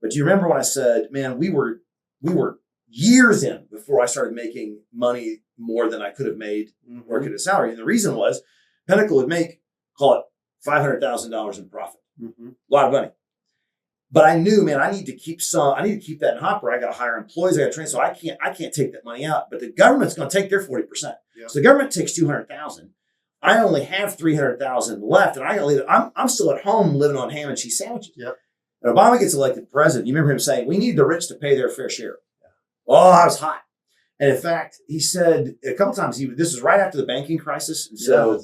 But do you remember when I said, man, we were years in before I started making money more than I could have made working at a salary. And the reason was Pinnacle would make, call it $500,000 in profit. A lot of money. But I knew, man, I need to keep that in hopper. I got to hire employees. I got to train. So I can't take that money out. But the government's going to take their 40%. Yep. So the government takes $200,000. I only have $300,000 left, and I got to leave it. I'm still at home living on ham and cheese sandwiches. Yep. And Obama gets elected president. You remember him saying, we need the rich to pay their fair share. Yeah. Oh, I was hot. And in fact, he said a couple times, this was right after the banking crisis. And so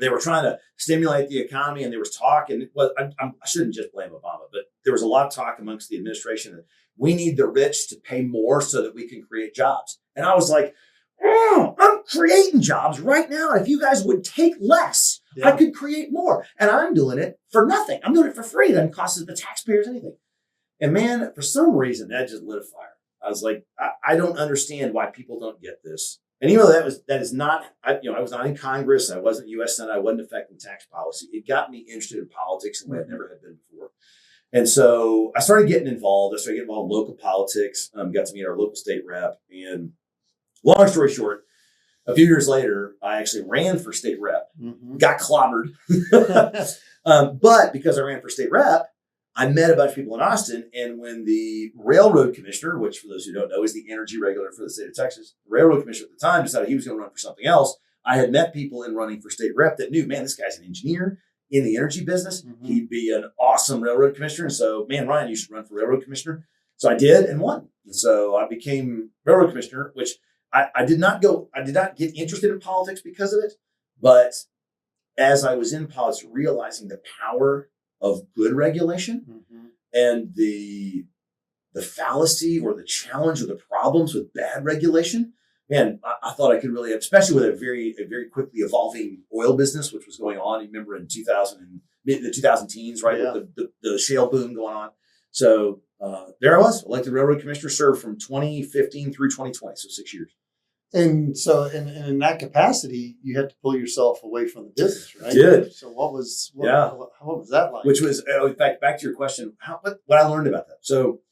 they were trying to stimulate the economy, and there was talk, and I shouldn't just blame Obama, but there was a lot of talk amongst the administration that we need the rich to pay more so that we can create jobs. And I was like, I'm creating jobs right now. And if you guys would take less, I could create more. And I'm doing it for nothing. I'm doing it for free. It doesn't cost the taxpayers anything. And man, for some reason, that just lit a fire. I was like, I don't understand why people don't get this. And even though that is not, I was not in Congress. I wasn't U.S. Senate. I wasn't affecting tax policy. It got me interested in politics in a way I never had been before. And so I started getting involved. I started getting involved in local politics. Got to meet our local state rep. And long story short, a few years later, I actually ran for state rep, got clobbered. But because I ran for state rep, I met a bunch of people in Austin, and when the railroad commissioner, which for those who don't know is the energy regulator for the state of Texas, the railroad commissioner at the time decided he was going to run for something else. I had met people in running for state rep that knew, man, this guy's an engineer in the energy business. Mm-hmm. He'd be an awesome railroad commissioner. And so, man, Ryan, you should run for railroad commissioner. So I did and won. And so I became railroad commissioner, which I did not get interested in politics because of it. But as I was in politics, realizing the power of good regulation and the fallacy or the challenge or the problems with bad regulation, man, I thought I could really, especially with a very quickly evolving oil business, which was going on. You remember in 2000 the 2000 teens, right? Yeah. With the shale boom going on. So there I was, elected railroad commissioner, served from 2015 through 2020, so 6 years. And so in that capacity, you had to pull yourself away from the business, right? Did. So what was that like? Which was, in fact, back to your question, what I learned about that. So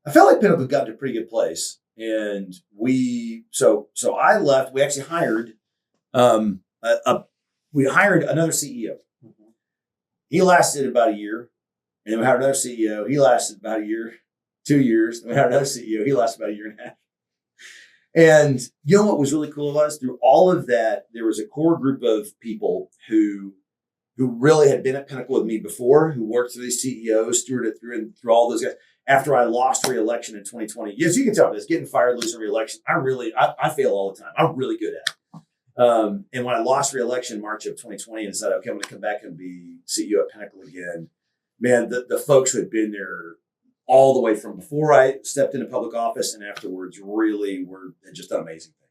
I felt like Pinnacle got to a pretty good place. And so I left. We actually hired, we hired another CEO. Mm-hmm. He lasted about a year, and then we hired another CEO. He lasted about a year, 2 years. And we hired another CEO. He lasted about a year and a half. And you know what was really cool was through all of that, there was a core group of people who really had been at Pinnacle with me before, who worked through these CEOs, stewarded through all those guys. After I lost re-election in 2020, yes, you can tell this, getting fired, losing re-election, I fail all the time. I'm really good at it. And when I lost re-election in March of 2020 and said, okay, I'm going to come back and be CEO at Pinnacle again, man, the folks who had been there all the way from before I stepped into public office and afterwards really had just done amazing things.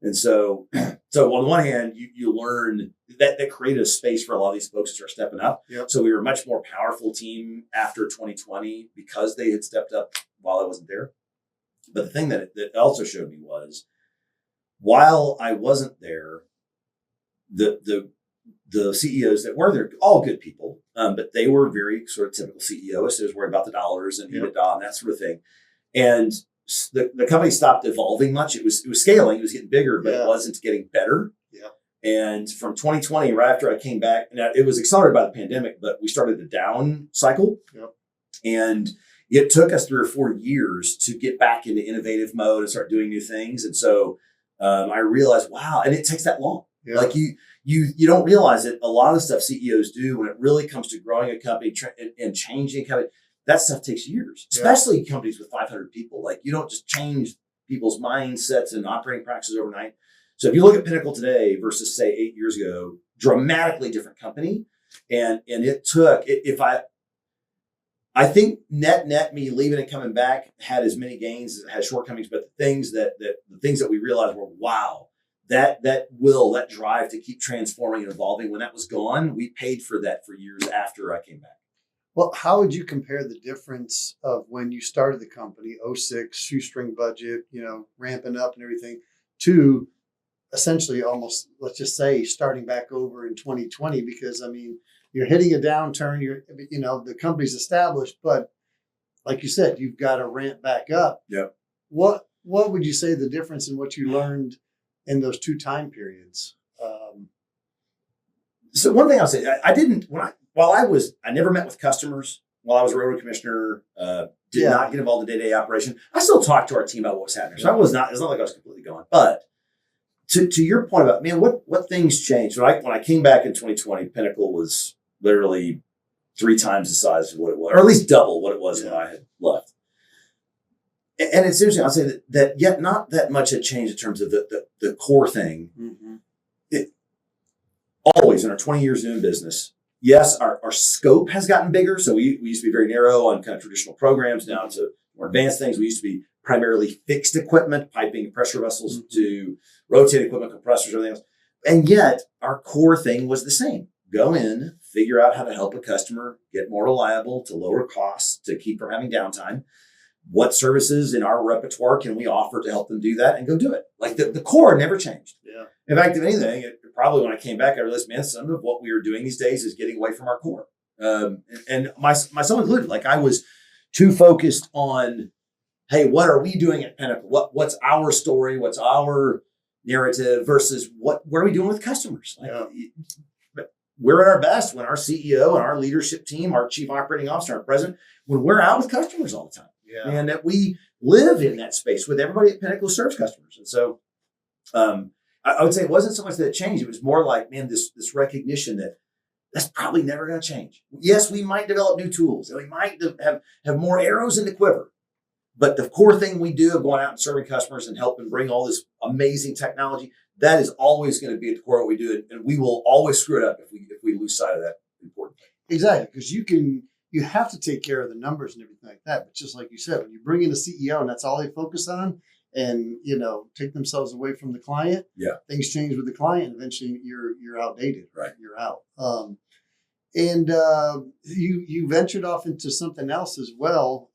And so on the one hand, you learn that created a space for a lot of these folks to start stepping up. Yep. So we were a much more powerful team after 2020 because they had stepped up while I wasn't there. But the thing that also showed me was while I wasn't there, the CEOs that were there, all good people, but they were very sort of typical CEOs. They was worried about the dollars and EBITDA and that sort of thing. And the company stopped evolving much. It was scaling, it was getting bigger, but it wasn't getting better. Yeah. And from 2020, right after I came back, now it was accelerated by the pandemic, but we started the down cycle. Yep. And it took us 3 or 4 years to get back into innovative mode and start doing new things. And so I realized, wow, and it takes that long. Yeah. Like you don't realize it. A lot of the stuff CEOs do when it really comes to growing a company and changing a company, that stuff takes years, especially companies with 500 people. Like you don't just change people's mindsets and operating practices overnight. So if you look at Pinnacle today versus say 8 years ago, dramatically different company. And it took, I think net me leaving and coming back had as many gains as it had shortcomings, but the things that we realized were, wow, that drive to keep transforming and evolving, when that was gone, we paid for that for years after I came back. Well, how would you compare the difference of when you started the company, 06, shoestring budget, ramping up and everything, to essentially almost, let's just say, starting back over in 2020? Because, I mean, you're hitting a downturn, the company's established, but like you said, you've got to ramp back up. Yeah. What would you say the difference in what you learned in those two time periods? So one thing I'll say, I never met with customers while I was a railroad commissioner, did not get involved in day-to-day operation. I still talked to our team about what was happening. So it's not like I was completely gone. But to your point about, man, what things changed? When I came back in 2020, Pinnacle was literally 3 times the size of what it was, or at least double what it was when I had left. And it's interesting, I'll say that yet not that much had changed in terms of the core thing. Mm-hmm. It always, in our 20 years doing business, yes, our scope has gotten bigger. So we used to be very narrow on kind of traditional programs, now to more advanced things. We used to be primarily fixed equipment, piping, pressure vessels, to rotating equipment, compressors, everything else. And yet our core thing was the same. Go in, figure out how to help a customer get more reliable, to lower costs, to keep from having downtime. What services in our repertoire can we offer to help them do that, and go do it? Like the core never changed. Yeah. In fact, if anything, probably when I came back, I realized, man, some of what we were doing these days is getting away from our core. And myself included, like I was too focused on, hey, what are we doing at Pinnacle? What's our story? What's our narrative versus what are we doing with customers? Like, we're at our best when our CEO and our leadership team, our chief operating officer, our president, when we're out with customers all the time. Yeah. And that we live in that space with everybody at Pinnacle serves customers. And so I would say it wasn't so much that it changed. It was more like, man, this recognition that that's probably never going to change. Yes, we might develop new tools and we might have more arrows in the quiver. But the core thing we do of going out and serving customers and helping bring all this amazing technology, that is always going to be at the core of what we do. And we will always screw it up if we lose sight of that important thing. Exactly. Because you have to take care of the numbers and everything like that. But just like you said, when you bring in a CEO and that's all they focus on and, take themselves away from the client, things change with the client. Eventually you're outdated. Right. You're out. And you ventured off into something else as well.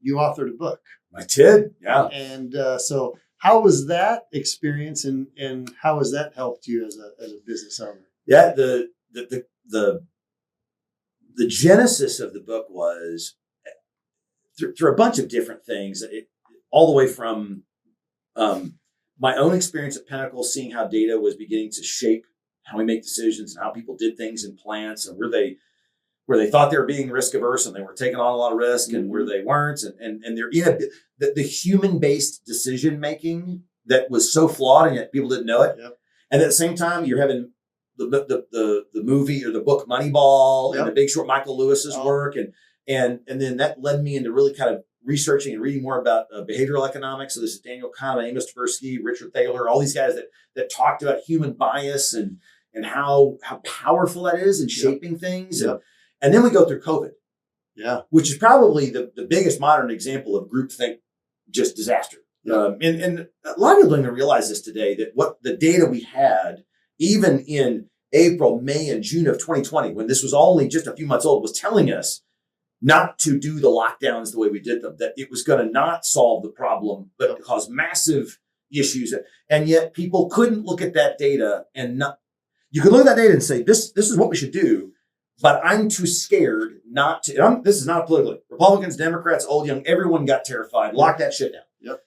You authored a book. I did, yeah. And so how was that experience, and how has that helped you as a business owner? Yeah, the genesis of the book was through a bunch of different things, all the way from my own experience at Pinnacle, seeing how data was beginning to shape how we make decisions and how people did things in plants, and where they thought they were being risk averse and they were taking on a lot of risk, and where they weren't, and they're the human based decision making that was so flawed, and yet people didn't know it. Yep. And at the same time, you're having the movie or the book Moneyball and The Big Short, Michael Lewis's work, and then that led me into really kind of researching and reading more about behavioral economics. So this is Daniel Kahneman, Amos Tversky, Richard Thaler, all these guys that talked about human bias and how powerful that is in shaping things. Yep. And then we go through COVID, which is probably the biggest modern example of groupthink, just disaster. And a lot of people don't even realize this today, that what the data we had, even in April, May, and June of 2020, when this was only just a few months old, was telling us not to do the lockdowns the way we did them, that it was going to not solve the problem, but cause massive issues. And yet people couldn't look at that data and you could look at that data and say, this is what we should do, but I'm too scared not to. This is not politically. Republicans, Democrats, old, young, everyone got terrified, locked that shit down. Yep.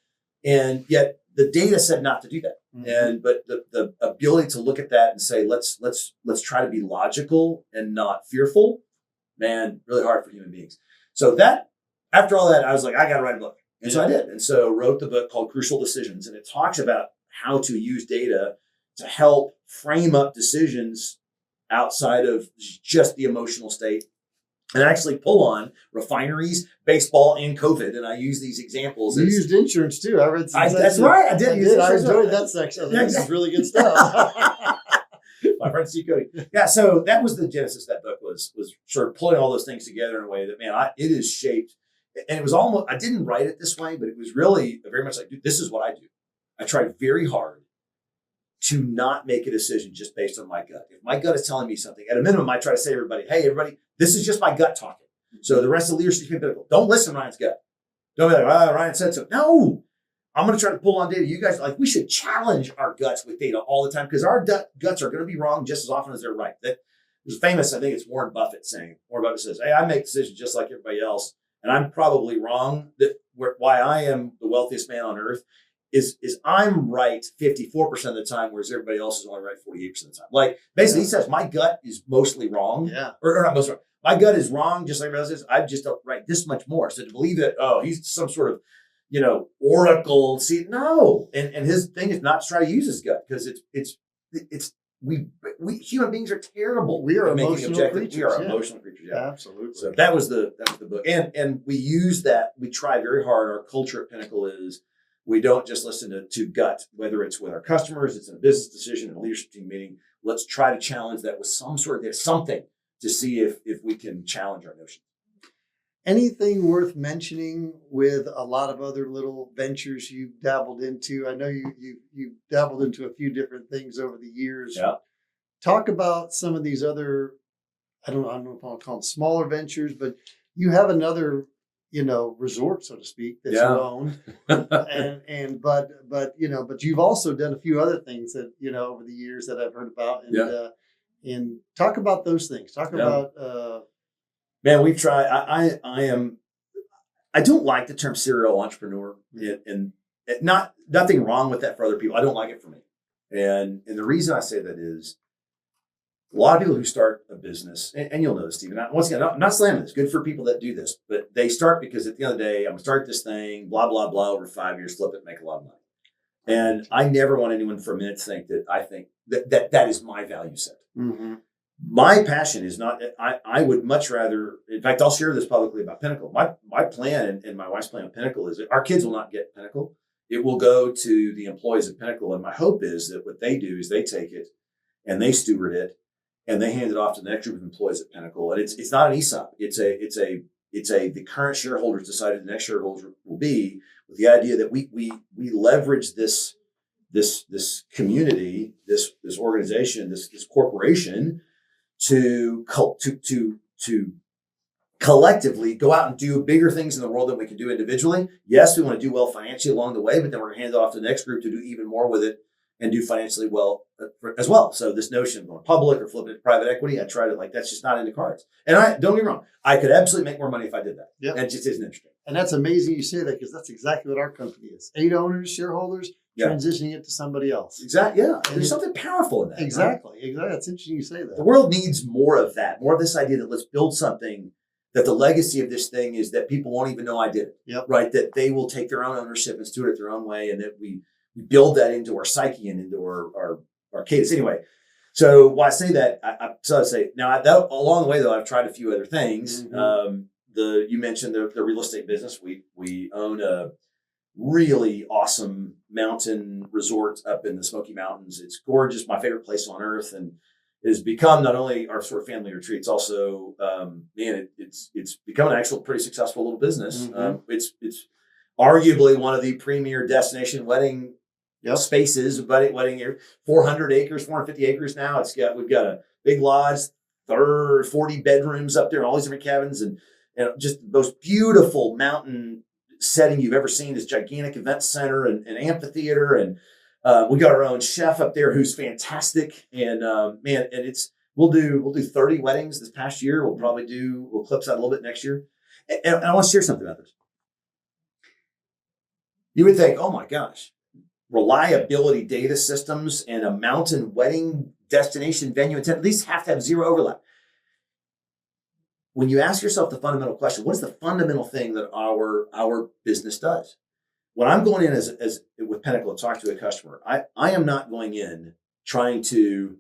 And yet the data said not to do that. Mm-hmm. But the ability to look at that and say, let's try to be logical and not fearful, man, really hard for human beings. So that, after all that, I was like, I got to write a book. And so I did. And so wrote the book called Crucial Decisions. And it talks about how to use data to help frame up decisions outside of just the emotional state, and actually pull on refineries, baseball, and COVID. And I use these examples. You used insurance too. I read some. That's right. I did. I enjoyed that section. This is really good stuff. My friend Steve Cody. Yeah. So that was the genesis of that book, was sort of pulling all those things together in a way that, man, it is shaped. And it was almost, I didn't write it this way, but it was really very much like, dude, this is what I do. I try very hard to not make a decision just based on my gut. If my gut is telling me something, at a minimum, I try to say to everybody, hey, everybody, this is just my gut talking. So the rest of the leadership team, don't listen to Ryan's gut. Don't be like, Ryan said so. No, I'm going to try to pull on data. You guys, we should challenge our guts with data all the time, because our guts are going to be wrong just as often as they're right. That is famous. I think it's Warren Buffett saying. Warren Buffett says, hey, I make decisions just like everybody else, and I'm probably wrong. Why I am the wealthiest man on earth is I'm right 54% of the time, whereas everybody else is only right 48% of the time. Basically, he says my gut is mostly wrong. Yeah. Or not mostly wrong. My gut is wrong, just like everybody else is. I'm just right this much more. So to believe that, he's some sort of, oracle. See, no. And his thing is not to try to use his gut, because we human beings are terrible. We are at making emotional objective. creatures. We are emotional creatures. Yeah. Absolutely. So that was the book. And we use that. We try very hard. Our culture at Pinnacle is, we don't just listen to gut, whether it's with our customers, it's in a business decision, in a leadership team meeting. Let's try to challenge that with some sort of something to see if we can challenge our notion. Anything worth mentioning with a lot of other little ventures you've dabbled into? I know you've dabbled into a few different things over the years. Yeah. Talk about some of these other, I don't know if I'll call them smaller ventures, but you have another, resort, so to speak, that you own. But you've also done a few other things that, over the years that I've heard about. And talk about those things. Talk about, man, we've tried. I don't like the term serial entrepreneur, and nothing wrong with that for other people. I don't like it for me. And the reason I say that is, a lot of people who start a business, and you'll know this, Stephen, once again, I'm not slamming this, good for people that do this, but they start because at the end of the day, I'm going to start this thing, blah, blah, blah, over 5 years, flip it, make a lot of money. And I never want anyone for a minute to think that I think that is my value set. Mm-hmm. My passion is not, I would much rather, in fact, I'll share this publicly about Pinnacle. My plan and my wife's plan with Pinnacle is that our kids will not get Pinnacle. It will go to the employees of Pinnacle. And my hope is that what they do is they take it and they steward it and they hand it off to the next group of employees at Pinnacle. And it's not an ESOP. The current shareholders decided the next shareholders will be, with the idea that we leverage this community, this organization, this corporation to collectively go out and do bigger things in the world than we can do individually. Yes, we want to do well financially along the way, but then we're going to hand it off to the next group to do even more with it and do financially well as well. So this notion of going public or flipping it to private equity, I tried it, like, that's just not in the cards. And don't get me wrong, I could absolutely make more money if I did that. Yep. And it just isn't interesting. And that's amazing you say that, because that's exactly what our company is. 8 owners, shareholders, transitioning it to somebody else. Exactly. Yeah. And There's something powerful in that. Exactly. Right? Exactly. That's interesting you say that. The world needs more of that, more of this idea that let's build something, that the legacy of this thing is that people won't even know I did it. Yep. Right. That they will take their own ownership and steward it their own way. And that we build that into our psyche and into our cadence. Anyway, so while I say that, I say, now along the way, though, I've tried a few other things. Mm-hmm. You mentioned the real estate business. We own a really awesome mountain resort up in the Smoky Mountains. It's gorgeous, my favorite place on earth, and it has become not only our sort of family retreat, it's also it's become an actual pretty successful little business. Mm-hmm. It's arguably one of the premier destination wedding spaces, wedding 400 acres, 450 acres now. We've got a big lodge, 40 bedrooms up there, all these different cabins, and just the most beautiful mountain setting you've ever seen. This gigantic event center and amphitheater, and we got our own chef up there who's fantastic. And we'll do 30 weddings this past year. We'll clip that a little bit next year. And I want to share something about this. You would think, oh my gosh, reliability data systems and a mountain wedding destination venue at least have to have zero overlap. When you ask yourself the fundamental question, what is the fundamental thing that our business does? When I'm going in as with Pinnacle to talk to a customer, I am not going in trying to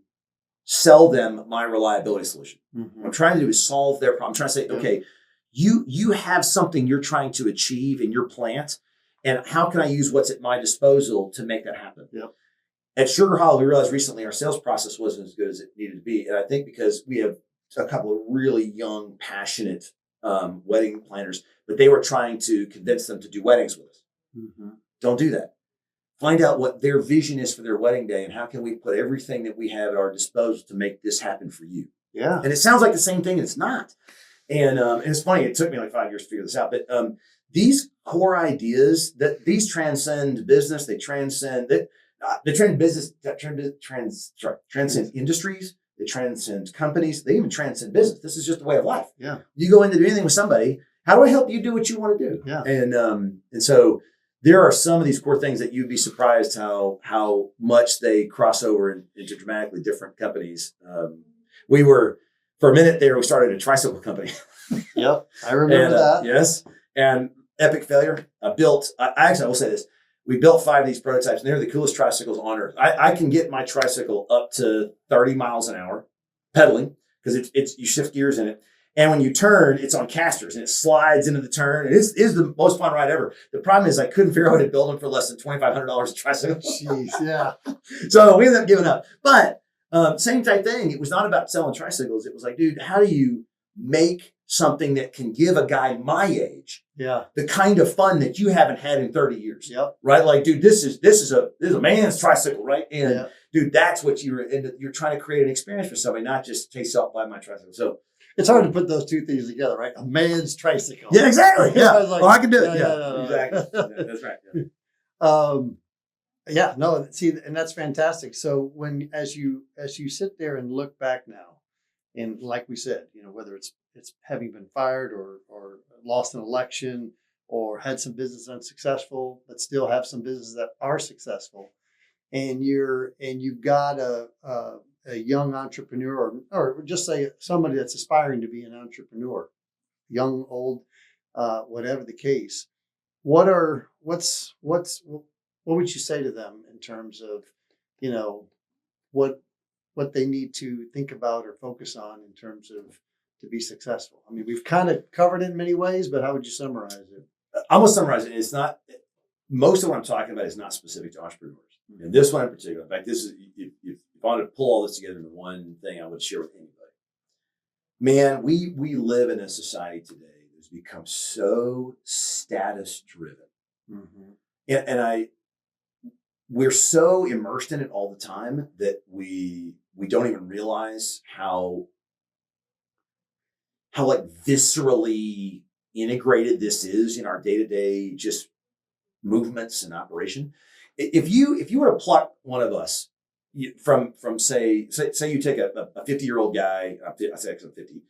sell them my reliability solution. Mm-hmm. What I'm trying to do is solve their problem. I'm trying to say, okay, you have something you're trying to achieve in your plant, and how can I use what's at my disposal to make that happen? Yep. At Sugar Hollow, we realized recently our sales process wasn't as good as it needed to be. And I think because we have a couple of really young, passionate wedding planners, but they were trying to convince them to do weddings with us. Mm-hmm. Don't do that. Find out what their vision is for their wedding day, and how can we put everything that we have at our disposal to make this happen for you. Yeah. And it sounds like the same thing, and it's not. And it's funny, it took me like 5 years to figure this out, but these core ideas, that these transcend business, they transcend transcend industries. They transcend companies. They even transcend business. This is just a way of life. Yeah. You go in to do anything with somebody. How do I help you do what you want to do? Yeah. And so there are some of these core things that you'd be surprised how much they cross over into dramatically different companies. We were, for a minute there, we started a tricycle company. Yep. I remember that. Yes. And epic failure. I will say this. We built 5 of these prototypes, and they're the coolest tricycles on earth. I can get my tricycle up to 30 miles an hour pedaling, because you shift gears in it. And when you turn, it's on casters and it slides into the turn. And it's the most fun ride ever. The problem is I couldn't figure out how to build them for less than $2,500 a tricycle. Jeez, yeah. So we ended up giving up. But same type thing. It was not about selling tricycles. It was like, dude, how do you make something that can give a guy my age the kind of fun that you haven't had in 30 years? Yep. Right? Like, dude, this is a man's tricycle, right? And dude, that's what you're trying to create an experience for somebody, not just chase up by my tricycle. So it's hard to put those two things together, right? A man's tricycle. Yeah, exactly. Yeah. I can do it. Yeah. Exactly. Yeah, that's right. Yeah. No, see, and that's fantastic. So as you sit there and look back now, and like we said, whether it's having been fired or lost an election or had some business unsuccessful, but still have some businesses that are successful, and you've got a a young entrepreneur, or just say somebody that's aspiring to be an entrepreneur, young, old, whatever the case, what would you say to them in terms of, you know, what they need to think about or focus on in terms of to be successful? I mean, we've kind of covered it in many ways, but how would you summarize it? I'm gonna summarize it. It's not, most of what I'm talking about is not specific to entrepreneurs. And this one in particular, in fact, this is, if I wanted to pull all this together into one thing, I would share with anybody. Man, we live in a society today that's become so status driven. And we're so immersed in it all the time that we don't even realize how like viscerally integrated this is in our day-to-day just movements and operation. If you were to pluck one of us from say you take a 50-year-old guy, I say 50,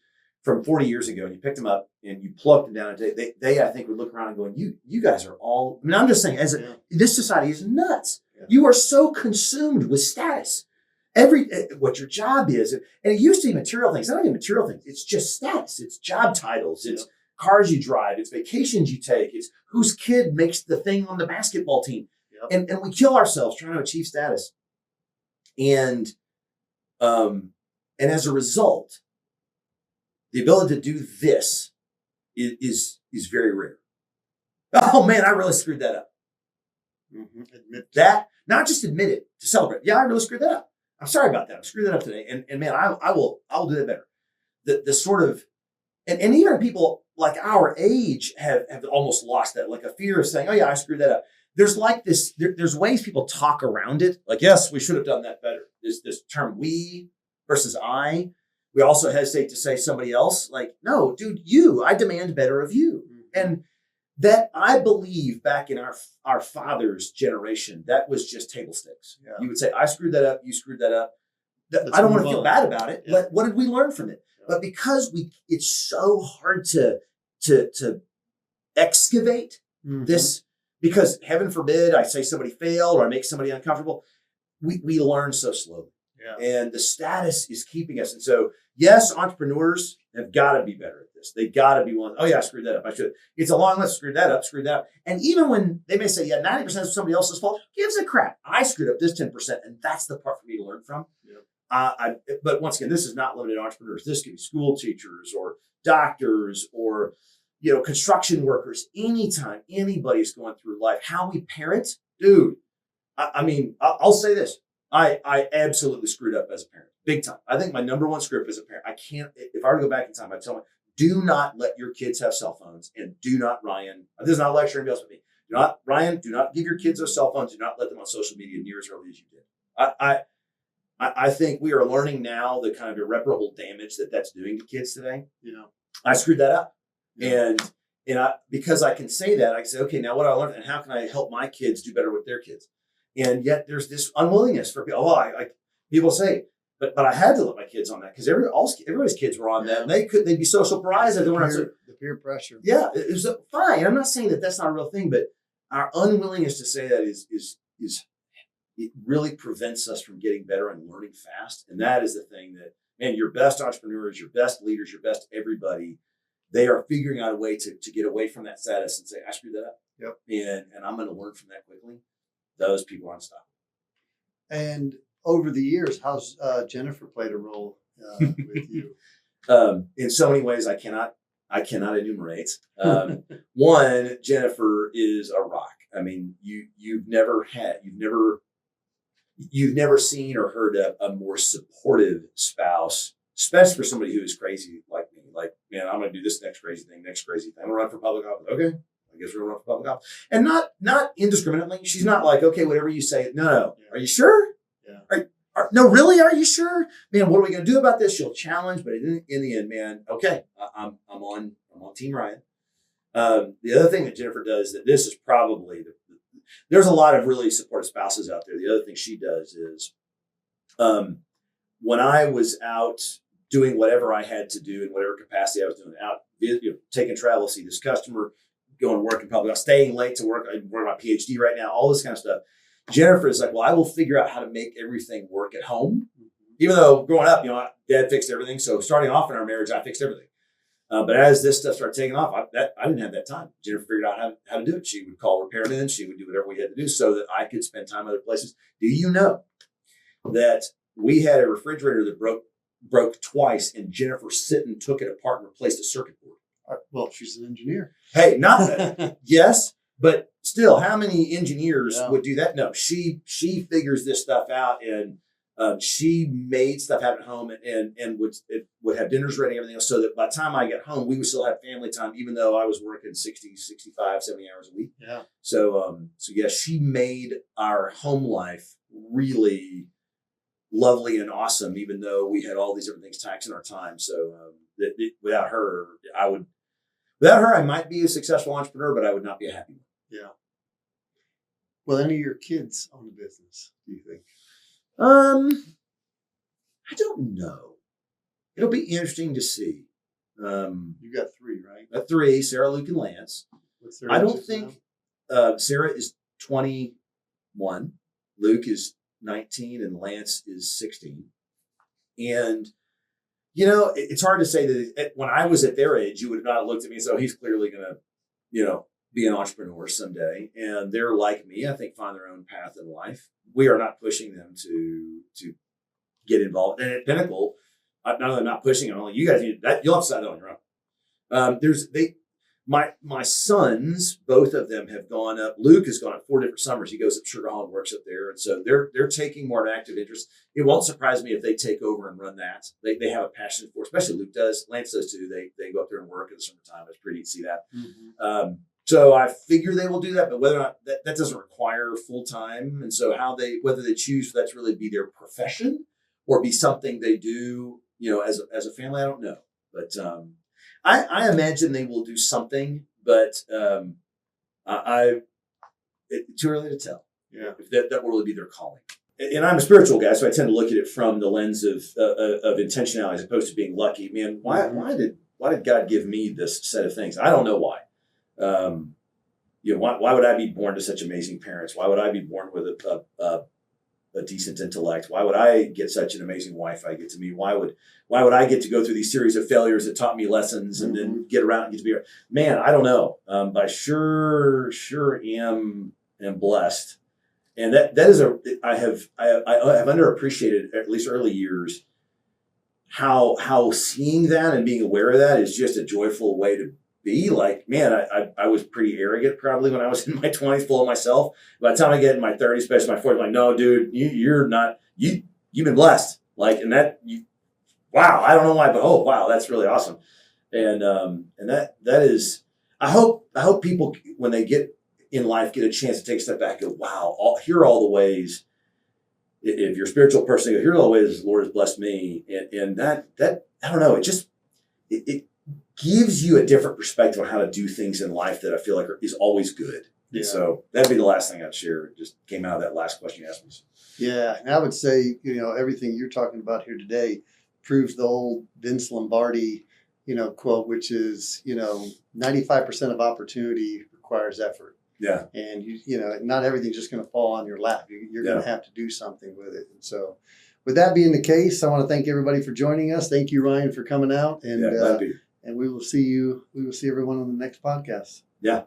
from 40 years ago, and you picked him up and you plucked him down, and they I think would look around and going, you guys are all, I mean, I'm just saying, this society is nuts. Yeah. You are so consumed with status. What your job is, and it used to be material things. It's not even material things. It's just status. It's job titles. It's cars you drive. It's vacations you take. It's whose kid makes the thing on the basketball team. Yep. And we kill ourselves trying to achieve status. And as a result, the ability to do this is very rare. Oh man, I really screwed that up. Admit that, not just admit it, to celebrate. Yeah, I really screwed that up. I'm sorry about that. I screwed that up today. And man, I will do that better. The sort of, and even people like our age have almost lost that, like a fear of saying, oh yeah, I screwed that up. There's like this, there's ways people talk around it. Like, yes, we should have done that better. There's this term we versus I. We also hesitate to say somebody else. Like, no, dude, I demand better of you. And that, I believe, back in our father's generation, that was just table stakes. Yeah. You would say, I screwed that up, you screwed that up. I don't want to feel bad about it. Yeah. What did we learn from it? Yeah. But because it's so hard to excavate this, because heaven forbid I say somebody failed or I make somebody uncomfortable, we learn so slowly. Yeah. And the status is keeping us. And so, yes, entrepreneurs have got to be better at this. They got to be willing. Oh yeah, I screwed that up. I should. It's a long list. Screwed that up. Screwed that up. And even when they may say, yeah, 90% is somebody else's fault, gives a crap. I screwed up this 10%, and that's the part for me to learn from. Yep. But once again, this is not limited to entrepreneurs. This could be school teachers or doctors or construction workers. Anytime anybody's going through life, how we parent, dude. I mean, I'll say this. I absolutely screwed up as a parent, big time. I think my number one script as a parent, I can't, if I were to go back in time, I'd tell them, do not let your kids have cell phones, and do not, Ryan, this is not a lecture, anybody else with me. Ryan, do not give your kids those cell phones. Do not let them on social media near as early as you did. I think we are learning now the kind of irreparable damage that's doing to kids today. I screwed that up. Yeah. And because I can say that, I can say, okay, now what do I learn, and how can I help my kids do better with their kids? And yet there's this unwillingness for people. People say, but I had to let my kids on that because everybody's kids were on that, and they'd be so surprised that they weren't. The peer pressure. Yeah, it was fine. I'm not saying that that's not a real thing, but our unwillingness to say that is it really prevents us from getting better and learning fast. And that is the thing that, man, your best entrepreneurs, your best leaders, your best everybody, they are figuring out a way to get away from that status and say, I screwed that up. Yep. And I'm going to learn from that quickly. Those people are unstoppable. And over the years, how's Jennifer played a role with you? In so many ways, I cannot enumerate. One, Jennifer is a rock. I mean, you've never seen or heard a more supportive spouse, especially for somebody who is crazy like me. Like, man, I'm going to do this next crazy thing. I'm going to run for public office. Okay. I guess we're going to run for public office. And not indiscriminately. She's not like, okay, whatever you say. No. Yeah. Are you sure? Yeah. No, really? Are you sure? Man, what are we going to do about this? She'll challenge, but in the end, man, okay, I'm on Team Ryan. The other thing that Jennifer does, that this is probably, there's a lot of really supportive spouses out there. The other thing she does is, when I was out doing whatever I had to do in whatever capacity I was doing, out taking travel, see this customer, going to work in public, staying late to work. I'm working on my PhD right now, all this kind of stuff. Jennifer is like, well, I will figure out how to make everything work at home. even though growing up, Dad fixed everything. So starting off in our marriage, I fixed everything. But as this stuff started taking off, I didn't have that time. Jennifer figured out how to do it. She would call repairmen. She would do whatever we had to do so that I could spend time other places. Do you know that we had a refrigerator that broke twice, and Jennifer Sitton took it apart and replaced a circuit board? Well, she's an engineer. Hey, not that. Yes, but still, how many engineers would do that? No, she figures this stuff out, and she made stuff happen at home, and would have dinners ready and everything else, so that by the time I get home, we would still have family time, even though I was working 60, 65, 70 hours a week. Yeah. So yeah, she made our home life really lovely and awesome, even though we had all these different things taxing our time. So without her, I might be a successful entrepreneur, but I would not be a happy one. Yeah. Will any of your kids own a business, do you think? I don't know. It'll be interesting to see. You got 3, right? 3, Sarah, Luke, and Lance. What's their I don't ages think Sarah is 21, Luke is 19, and Lance is 16. And it's hard to say that when I was at their age, you would not have looked at me and said, "Oh, he's clearly going to, be an entrepreneur someday." And they're like me, I think, find their own path in life. We are not pushing them to get involved. And at Pinnacle, not only not pushing it, only you guys need that. You'll have to decide that on your own. My sons, both of them have gone up. Luke has gone up 4 different summers. He goes up Sugar Hall and works up there. And so they're taking more of an active interest. It won't surprise me if they take over and run that. They have a passion for it, especially Luke does. Lance does too. They go up there and work in the summertime. It's pretty neat to see that. Mm-hmm. So I figure they will do that, but whether or not that doesn't require full time. And so whether they choose for that to really be their profession or be something they do, as a family, I don't know. But I imagine they will do something, but it's too early to tell. Yeah, if that will really be their calling. And I'm a spiritual guy, so I tend to look at it from the lens of intentionality as opposed to being lucky. Man, why did God give me this set of things? I don't know why. Why would I be born to such amazing parents? Why would I be born with a decent intellect? Why would I get such an amazing wife I get to meet? Why would I get to go through these series of failures that taught me lessons and then get around and get to be, man, I don't know. But I sure am blessed. And that is I have underappreciated, at least early years, how seeing that and being aware of that is just a joyful way to be. Like, man, I was pretty arrogant probably when I was in my 20s, full of myself. By the time I get in my 30s, especially my 40s, I'm like, no, dude, you're not, you've been blessed. Like, and wow, I don't know why, but oh, wow, that's really awesome. And that is, I hope people, when they get in life, get a chance to take a step back and go, wow, here are all the ways, if you're a spiritual person, here are all the ways the Lord has blessed me. And that I don't know, it gives you a different perspective on how to do things in life that I feel like is always good. Yeah. So that'd be the last thing I'd share. It just came out of that last question you asked me. Yeah. And I would say, everything you're talking about here today proves the old Vince Lombardi, quote, which is, 95% of opportunity requires effort. Yeah. And not everything's just going to fall on your lap. You're going to have to do something with it. And so with that being the case, I want to thank everybody for joining us. Thank you, Ryan, for coming out. And we will see everyone on the next podcast. Yeah.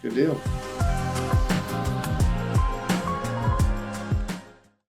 Good deal.